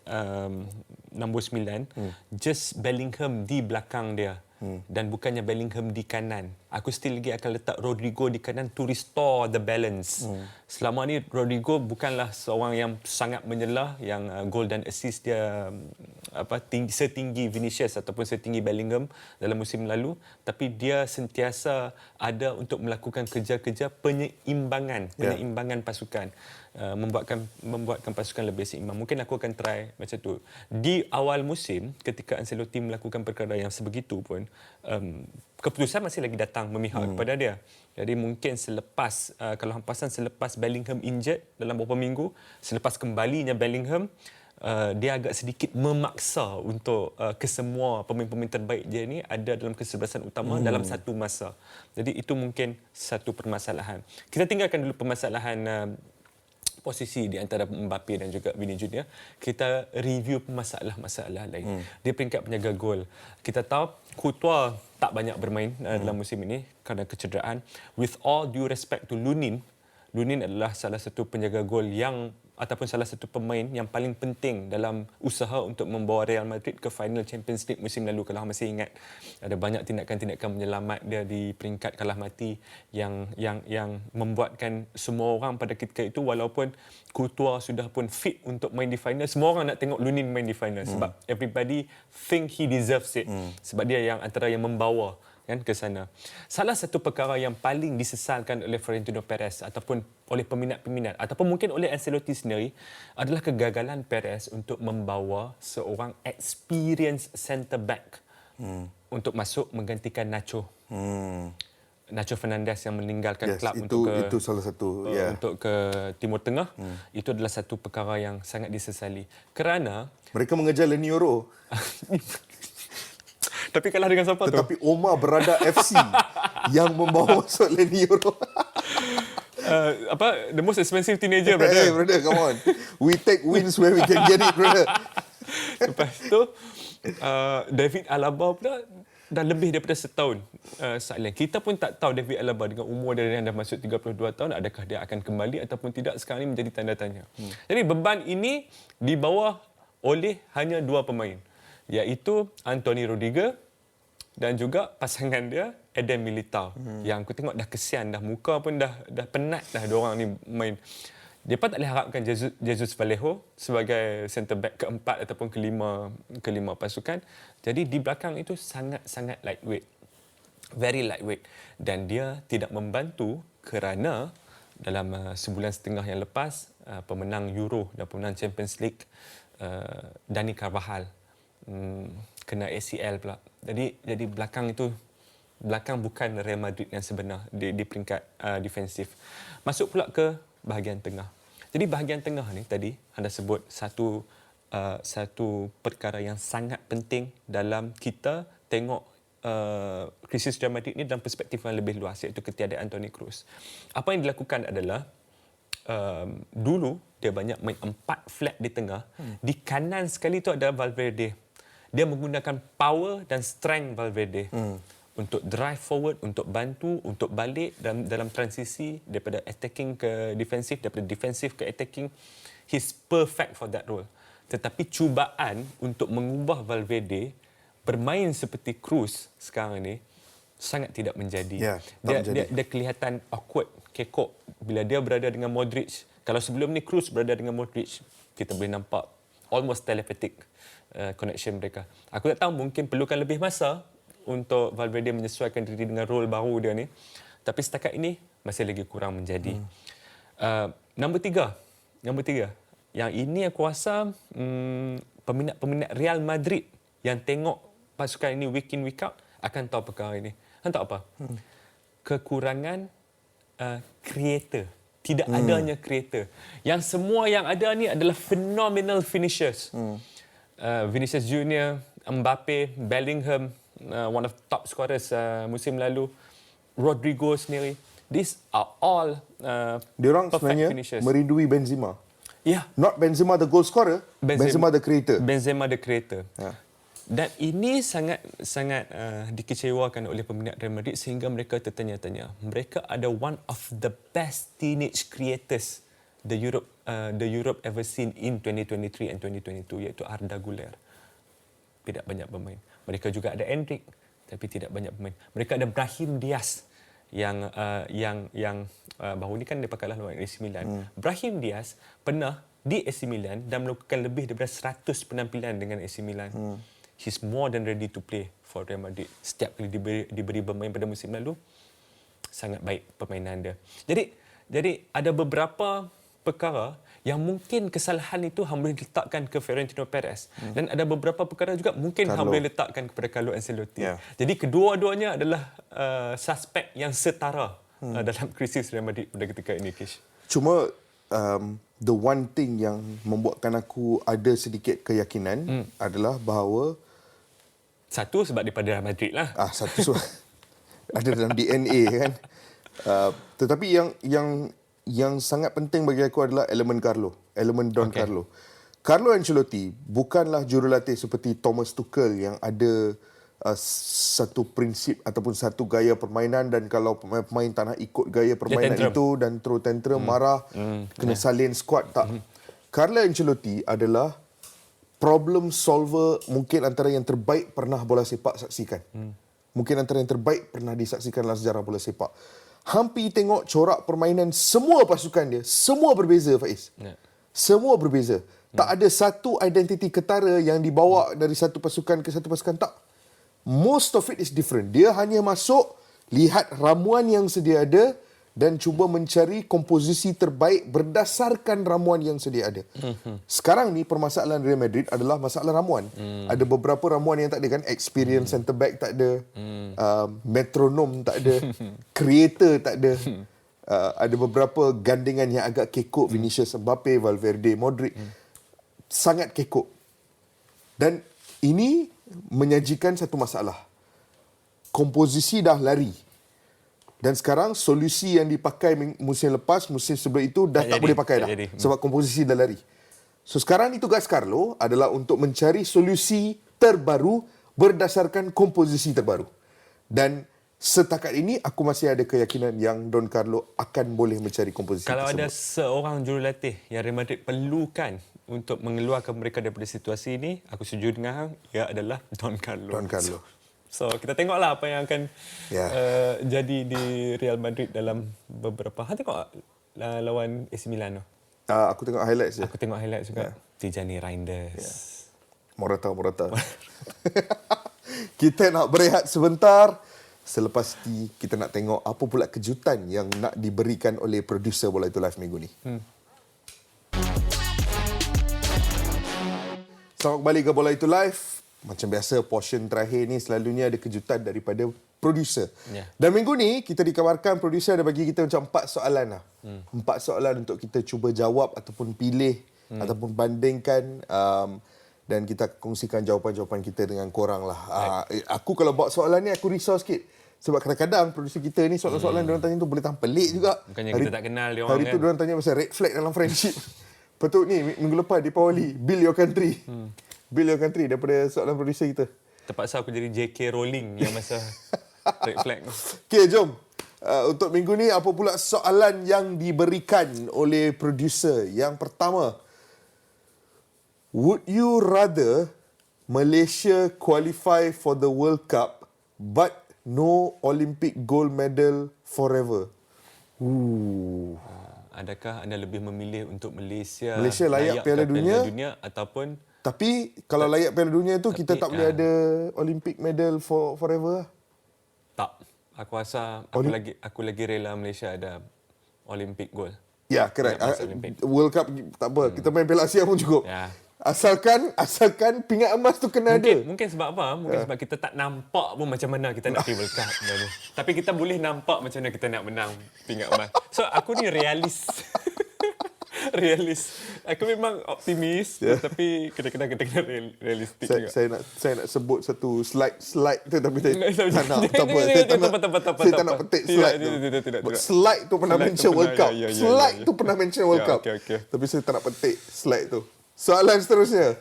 nombor 9. Just Bellingham di belakang dia. Dan bukannya Bellingham di kanan. Aku still lagi akan letak Rodrigo di kanan to restore the balance. Selama ni Rodrigo bukanlah seorang yang sangat menyelah, yang goal dan assist dia setinggi Vinicius ataupun setinggi Bellingham dalam musim lalu, tapi dia sentiasa ada untuk melakukan kerja-kerja penyeimbangan pasukan, membuatkan pasukan lebih seimbang. Mungkin aku akan try macam tu. Di awal musim ketika Ancelotti melakukan perkara yang sebegitu pun, keputusan masih lagi datang memihak kepada dia. Jadi mungkin selepas kalau hang perasan selepas Bellingham injured dalam beberapa minggu, selepas kembalinya Bellingham, dia agak sedikit memaksa untuk kesemua pemain-pemain terbaik dia ni ada dalam kesebelasan utama dalam satu masa. Jadi itu mungkin satu permasalahan. Kita tinggalkan dulu permasalahan posisi di antara Mbappe dan juga Vini Junior. Kita review masalah-masalah lain. Di peringkat penjaga gol, kita tahu Courtois tak banyak bermain dalam musim ini kerana kecederaan. With all due respect to Lunin adalah salah satu penjaga gol yang ataupun salah satu pemain yang paling penting dalam usaha untuk membawa Real Madrid ke final Champions League musim lalu. Kalau masih ingat, ada banyak tindakan-tindakan menyelamat dia di peringkat kalah mati yang membuatkan semua orang pada ketika itu, walaupun Courtois sudah pun fit untuk main di final, semua orang nak tengok Lunin main di final sebab everybody think he deserves it, sebab dia yang antara yang membawa kan ke sana. Salah satu perkara yang paling disesalkan oleh Florentino Perez ataupun oleh peminat-peminat ataupun mungkin oleh Ancelotti sendiri adalah kegagalan Perez untuk membawa seorang experienced centre back untuk masuk menggantikan Nacho. Nacho Fernandes yang meninggalkan kelab itu salah satu untuk ke Timur Tengah. Itu adalah satu perkara yang sangat disesali kerana mereka mengejar Leni Yoro. Tapi kalah dengan siapa tu? Tetapi Omar Berada FC yang membawa masuk Leni Yoro. The most expensive teenager, brother. Hey, brother, come on. We take wins where we can get it, brother. Lepas tu, David Alaba pula dah lebih daripada setahun sideline. Kita pun tak tahu David Alaba dengan umur dia yang dah masuk 32 tahun, adakah dia akan kembali ataupun tidak. Sekarang ini menjadi tanda tanya. Jadi beban ini dibawa oleh hanya dua pemain, iaitu Anthony Rudiger dan juga pasangan dia Eden Militao. Yang aku tengok dah kesian, dah muka pun dah penat dah diorang ni main. Dia pun tak boleh harapkan Jesus Vallejo sebagai centre back keempat ataupun kelima pasukan. Jadi di belakang itu sangat lightweight. Very lightweight. Dan dia tidak membantu kerana dalam sebulan setengah yang lepas, pemenang Euro dan pemenang Champions League Dani Carvajal kena ACL pula. Jadi belakang bukan Real Madrid yang sebenar di peringkat defensif. Masuk pula ke bahagian tengah. Jadi bahagian tengah ni tadi anda sebut satu perkara yang sangat penting dalam kita tengok krisis Real Madrid ni dalam perspektif yang lebih luas, iaitu ketiadaan Toni Kroos. Apa yang dilakukan adalah dulu dia banyak main 4 flat di tengah. Di kanan sekali tu ada Valverde. Dia menggunakan power dan strength Valverde untuk drive forward, untuk bantu, untuk balik dalam transisi daripada attacking ke defensif, daripada defensif ke attacking. He's perfect for that role. Tetapi cubaan untuk mengubah Valverde bermain seperti Kroos sekarang ni sangat tidak menjadi. Dia kelihatan awkward, kekok bila dia berada dengan Modric. Kalau sebelum ni Kroos berada dengan Modric, kita boleh nampak almost telepathic connection mereka. Aku tak tahu, mungkin perlukan lebih masa untuk Valverde menyesuaikan diri dengan role baru dia ni. Tapi setakat ini masih lagi kurang menjadi. Nombor tiga. Yang ini aku rasa peminat Real Madrid yang tengok pasukan ini week in, week out akan tahu perkara ini. Tahu apa? Kekurangan creator. Tidak adanya creator. Yang semua yang ada ni adalah phenomenal finishers. Vinicius Junior, Mbappe, Bellingham, one of top scorers musim lalu, Rodrigo sendiri. These are all Diorang perfect sebenarnya finishers. merindui Benzema. Yeah. Not Benzema the goal scorer, Benzema the creator. Benzema the creator. Ya. Dan ini sangat dikecewakan oleh peminat Real Madrid sehingga mereka tertanya-tanya. Mereka ada one of the best teenage creators the Europe ever seen in 2023 and 2022, iaitu Arda Güler. Tidak banyak bermain. Mereka juga ada Endrick tapi tidak banyak bermain. Mereka ada Brahim Diaz yang baru ni kan dia kalah lawan AC Milan. Brahim Diaz pernah di AC Milan dan melakukan lebih daripada 100 penampilan dengan AC Milan. He's more than ready to play for Real Madrid. Setiap kali diberi bermain pada musim lalu, sangat baik permainan dia. Jadi ada beberapa perkara yang mungkin kesalahan itu hang boleh letakkan ke Florentino Perez. Dan ada beberapa perkara juga mungkin hang boleh letakkan kepada Carlo Ancelotti. Yeah. Jadi kedua-duanya adalah suspek yang setara dalam krisis Real Madrid pada ketika ini, Kish. Cuma the one thing yang membuatkan aku ada sedikit keyakinan adalah bahawa Satu sebab daripada Real Madrid lah. satu ada dalam DNA kan. Tetapi yang sangat penting bagi aku adalah elemen Don Carlo. Carlo Ancelotti bukanlah jurulatih seperti Thomas Tuchel yang ada satu prinsip ataupun satu gaya permainan, dan kalau pemain tak nak ikut gaya permainan itu dan throw tantrum, marah, kena salin squad, tak. Carlo Ancelotti adalah problem solver, mungkin antara yang terbaik pernah bola sepak saksikan. Mungkin antara yang terbaik pernah disaksikan dalam sejarah bola sepak. Hampir tengok corak permainan semua pasukan dia, semua berbeza, Faiz. Semua berbeza. Tak ada satu identiti ketara yang dibawa dari satu pasukan ke satu pasukan, tak. Most of it is different. Dia hanya masuk, lihat ramuan yang sedia ada dan cuba mencari komposisi terbaik berdasarkan ramuan yang sedia ada. Sekarang ni permasalahan Real Madrid adalah masalah ramuan. Ada beberapa ramuan yang tak ada kan. Experience centre back tak ada. Metronom tak ada. Creator tak ada. Ada beberapa gandingan yang agak kekok. Vinicius, Mbappe, Valverde, Modric. Sangat kekok. Dan ini menyajikan satu masalah. Komposisi dah lari. Dan sekarang solusi yang dipakai musim lepas, musim sebelum itu dah tak boleh pakai dah. Sebab komposisi dah lari. So sekarang ni tugas Carlo adalah untuk mencari solusi terbaru berdasarkan komposisi terbaru. Dan setakat ini aku masih ada keyakinan yang Don Carlo akan boleh mencari komposisi Kalau tersebut. ada seorang jurulatih yang Real Madrid perlukan untuk mengeluarkan mereka daripada situasi ini, aku setuju dengan hang, ia adalah Don Carlo. Don Carlo. So kita tengoklah apa yang akan jadi di Real Madrid dalam beberapa. Hang tengok lawan AC Milan tu? Aku tengok highlights je. Aku tengok highlights juga. Tijani Reinders. Morata. Kita nak berehat sebentar. Selepas ini kita nak tengok apa pula kejutan yang nak diberikan oleh produser Bola Itu Live minggu ni. Selamat kembali ke Bola Itu Live. Macam biasa, portion terakhir ni selalunya ada kejutan daripada produser. Dan minggu ni, kita dikabarkan produser ada bagi kita macam 4 soalan lah. 4 soalan untuk kita cuba jawab ataupun pilih ataupun bandingkan. Dan kita kongsikan jawapan-jawapan kita dengan korang lah. Aku kalau bawa soalan ni, aku risau sikit. Sebab kadang-kadang produser kita ni soalan-soalan diorang tanya tu boleh tahan pelik juga. Bukannya kita tak kenal diorang hari tu diorang tanya pasal red flag dalam friendship. Betul ni, minggu lepas Deepawali, Build Your Country. Build Your Country daripada soalan producer kita. Terpaksa aku jadi J.K. Rowling yang masa red flag. Okey, jom. Untuk minggu ni, apa pula soalan yang diberikan oleh producer? Yang pertama, would you rather Malaysia qualify for the World Cup but no Olympic gold medal forever? Adakah anda lebih memilih untuk Malaysia layak Piala Dunia ataupun tapi kalau layak Piala Dunia tu kita tak boleh ada Olympic medal forever? Tak. Aku rasa aku lagi rela Malaysia ada Olympic gold. Ya, correct. Nak masuk Olimpik. World Cup tak apa. Kita main Piala Asia pun cukup. Ya. Asalkan pingat emas tu kena ada. Mungkin sebab apa? Mungkin sebab kita tak nampak pun macam mana kita nak pergi World Cup. Tapi kita boleh nampak macam mana kita nak menang pingat emas. So aku ni realis. Realis. Aku memang optimis, tapi kadang-kadang kita kena realistik juga. Saya nak sebut satu slide tu tapi saya tak nak. Tak apa. Saya Saya tak nak petik slide tu. Tidak. Slide tu pernah mention World Cup. Slide tu pernah mention World Cup. Okey. Tapi saya tak nak petik slide tu. Soalan seterusnya.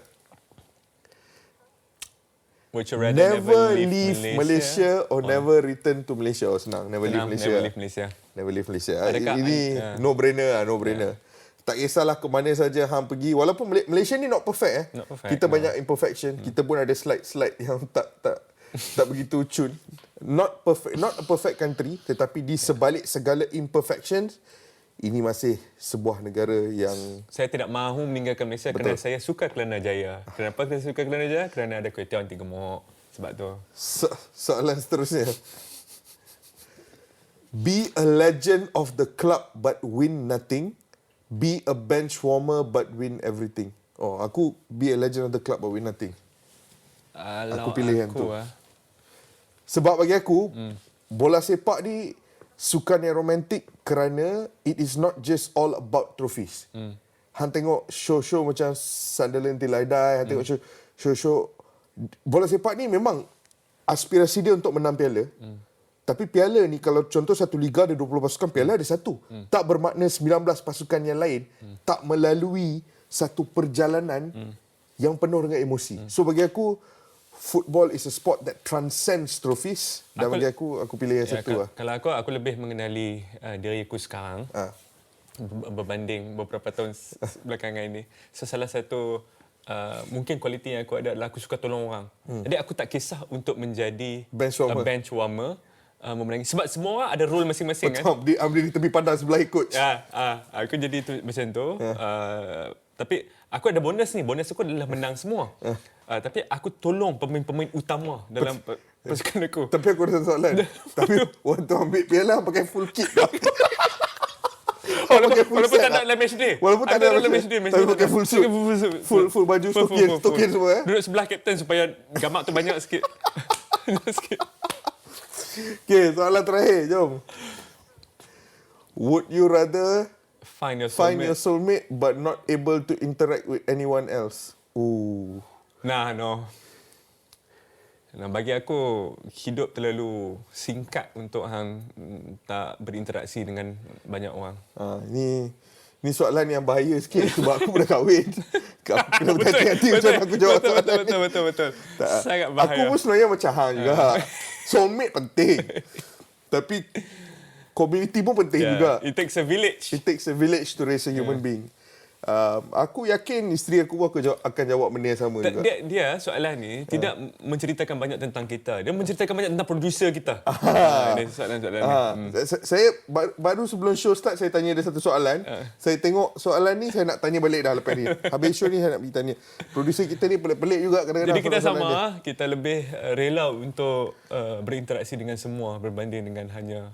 Would you rather Never leave Malaysia or never return to Malaysia? Oh, senang. Never leave Malaysia. Never leave Malaysia. Never leave Malaysia. Adakah Ini no-brainer. Tak kisahlah ke mana saja hang pergi. Walaupun Malaysia ni not perfect. Not perfect, Kita banyak imperfection. Kita pun ada slide-slide yang tak begitu cun. Not a perfect country, tetapi di sebalik segala imperfections, ini masih sebuah negara yang Saya tidak mahu meninggalkan Malaysia kerana saya suka Kelana Jaya. Kenapa saya suka Kelana Jaya? Kerana ada kuih tiaw anti gemuk. Sebab tu. soalan seterusnya. Be a legend of the club but win nothing. Be a bench warmer but win everything. Oh, aku be a legend of the club but win nothing. Aku pilih yang tu. Sebab bagi aku, bola sepak ni sukan yang romantik kerana it is not just all about trophies. Han tengok show-show macam Sunderland Till I Die, han tengok show-show. Bola sepak ni memang aspirasi dia untuk menang piala. Tapi piala ni kalau contoh satu liga ada 20 pasukan, piala ada satu. Tak bermakna 19 pasukan yang lain tak melalui satu perjalanan yang penuh dengan emosi. So bagi aku, football is a sport that transcends trophies. Dan bagi aku pilih yang satu lah. Kalau aku lebih mengenali diri aku sekarang berbanding beberapa tahun belakangan ini. So salah satu mungkin kualiti yang aku ada adalah aku suka tolong orang. Jadi aku tak kisah untuk menjadi bench warmer. Memenangi. Sebab semua orang ada role masing-masing. Betul, ambil di tepi pandang sebelah coach. Aku jadi macam tu. Tapi aku ada bonus ni. Bonus aku adalah menang semua. Tapi aku tolong pemain-pemain utama dalam pasukan aku. Tapi aku ada soalan. Tapi waktu ambil piala pakai full kit. Walaupun tak ada dalam matchday. Walaupun tak ada dalam matchday. Tapi pakai full suit. Full baju, stokin semua. Duduk sebelah kapten supaya gamak tu banyak sikit. Okay, soalan terakhir. Jom. Would you rather find your soulmate but not able to interact with anyone else? No. Bagi aku, hidup terlalu singkat untuk hang tak berinteraksi dengan banyak orang. Ini soalan yang bahaya sikit sebab aku dah kahwin. Aku kena berhati-hati macam aku jawab soalan ni. Betul. Sangat bahaya. Aku pun sebenarnya macam hang juga. Soulmate penting. Tapi community pun penting juga. It takes a village. It takes a village to raise a human being. Aku yakin isteri aku akan jawab benda yang sama juga. Dia soalan ni tidak menceritakan banyak tentang kita. Dia menceritakan banyak tentang producer kita. Ini soalan-soalan ni. Saya baru sebelum show start saya tanya dia satu soalan. Saya tengok soalan ni saya nak tanya balik dah lepas ni. Habis show ni saya nak pergi tanya. Producer kita ni pelik-pelik juga kadang-kadang. Jadi kita sama, kita lebih rela untuk berinteraksi dengan semua berbanding dengan hanya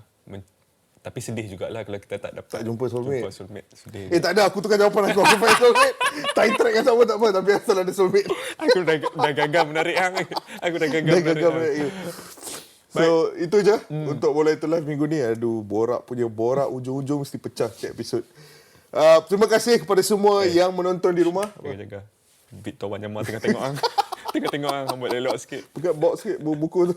tapi sedih jugalah kalau kita tak dapat jumpa soulmate. Sedih. Tak ada, aku tukar jawapan aku. Aku pakai soulmate. Tak interact dengan sama tak apa, tapi asal ada soulmate. Aku dah gagal menarik hang. Aku dah gagal menarik. So, itu je untuk Bola Itu Live minggu ni. Aduh, borak ujung-ujung mesti pecah setiap episod. Terima kasih kepada semua yang menonton di rumah. Jaga. Victor Wanyama tengah tengok hang. Tengah tengok hang buat elok sikit. Pegang box sikit buku tu.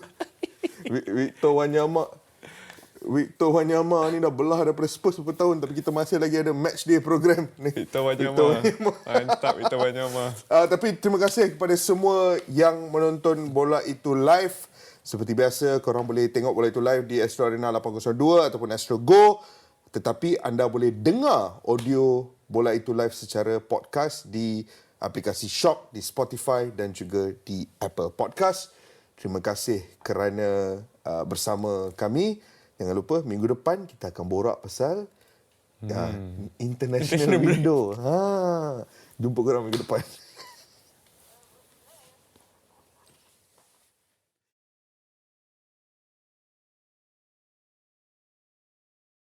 Victor Wanyama ni dah belah daripada Spurs beberapa tahun, tapi kita masih lagi ada match day program ni. Victor Wanyama. Mantap Victor Wanyama. Tapi terima kasih kepada semua yang menonton Bola Itu Live. Seperti biasa, korang boleh tengok Bola Itu Live di Astro Arena 802 ataupun Astro Go. Tetapi anda boleh dengar audio Bola Itu Live secara podcast di aplikasi Shop, di Spotify dan juga di Apple Podcast. Terima kasih kerana bersama kami. Jangan lupa, minggu depan kita akan borak pasal International Window. Jumpa korang minggu depan.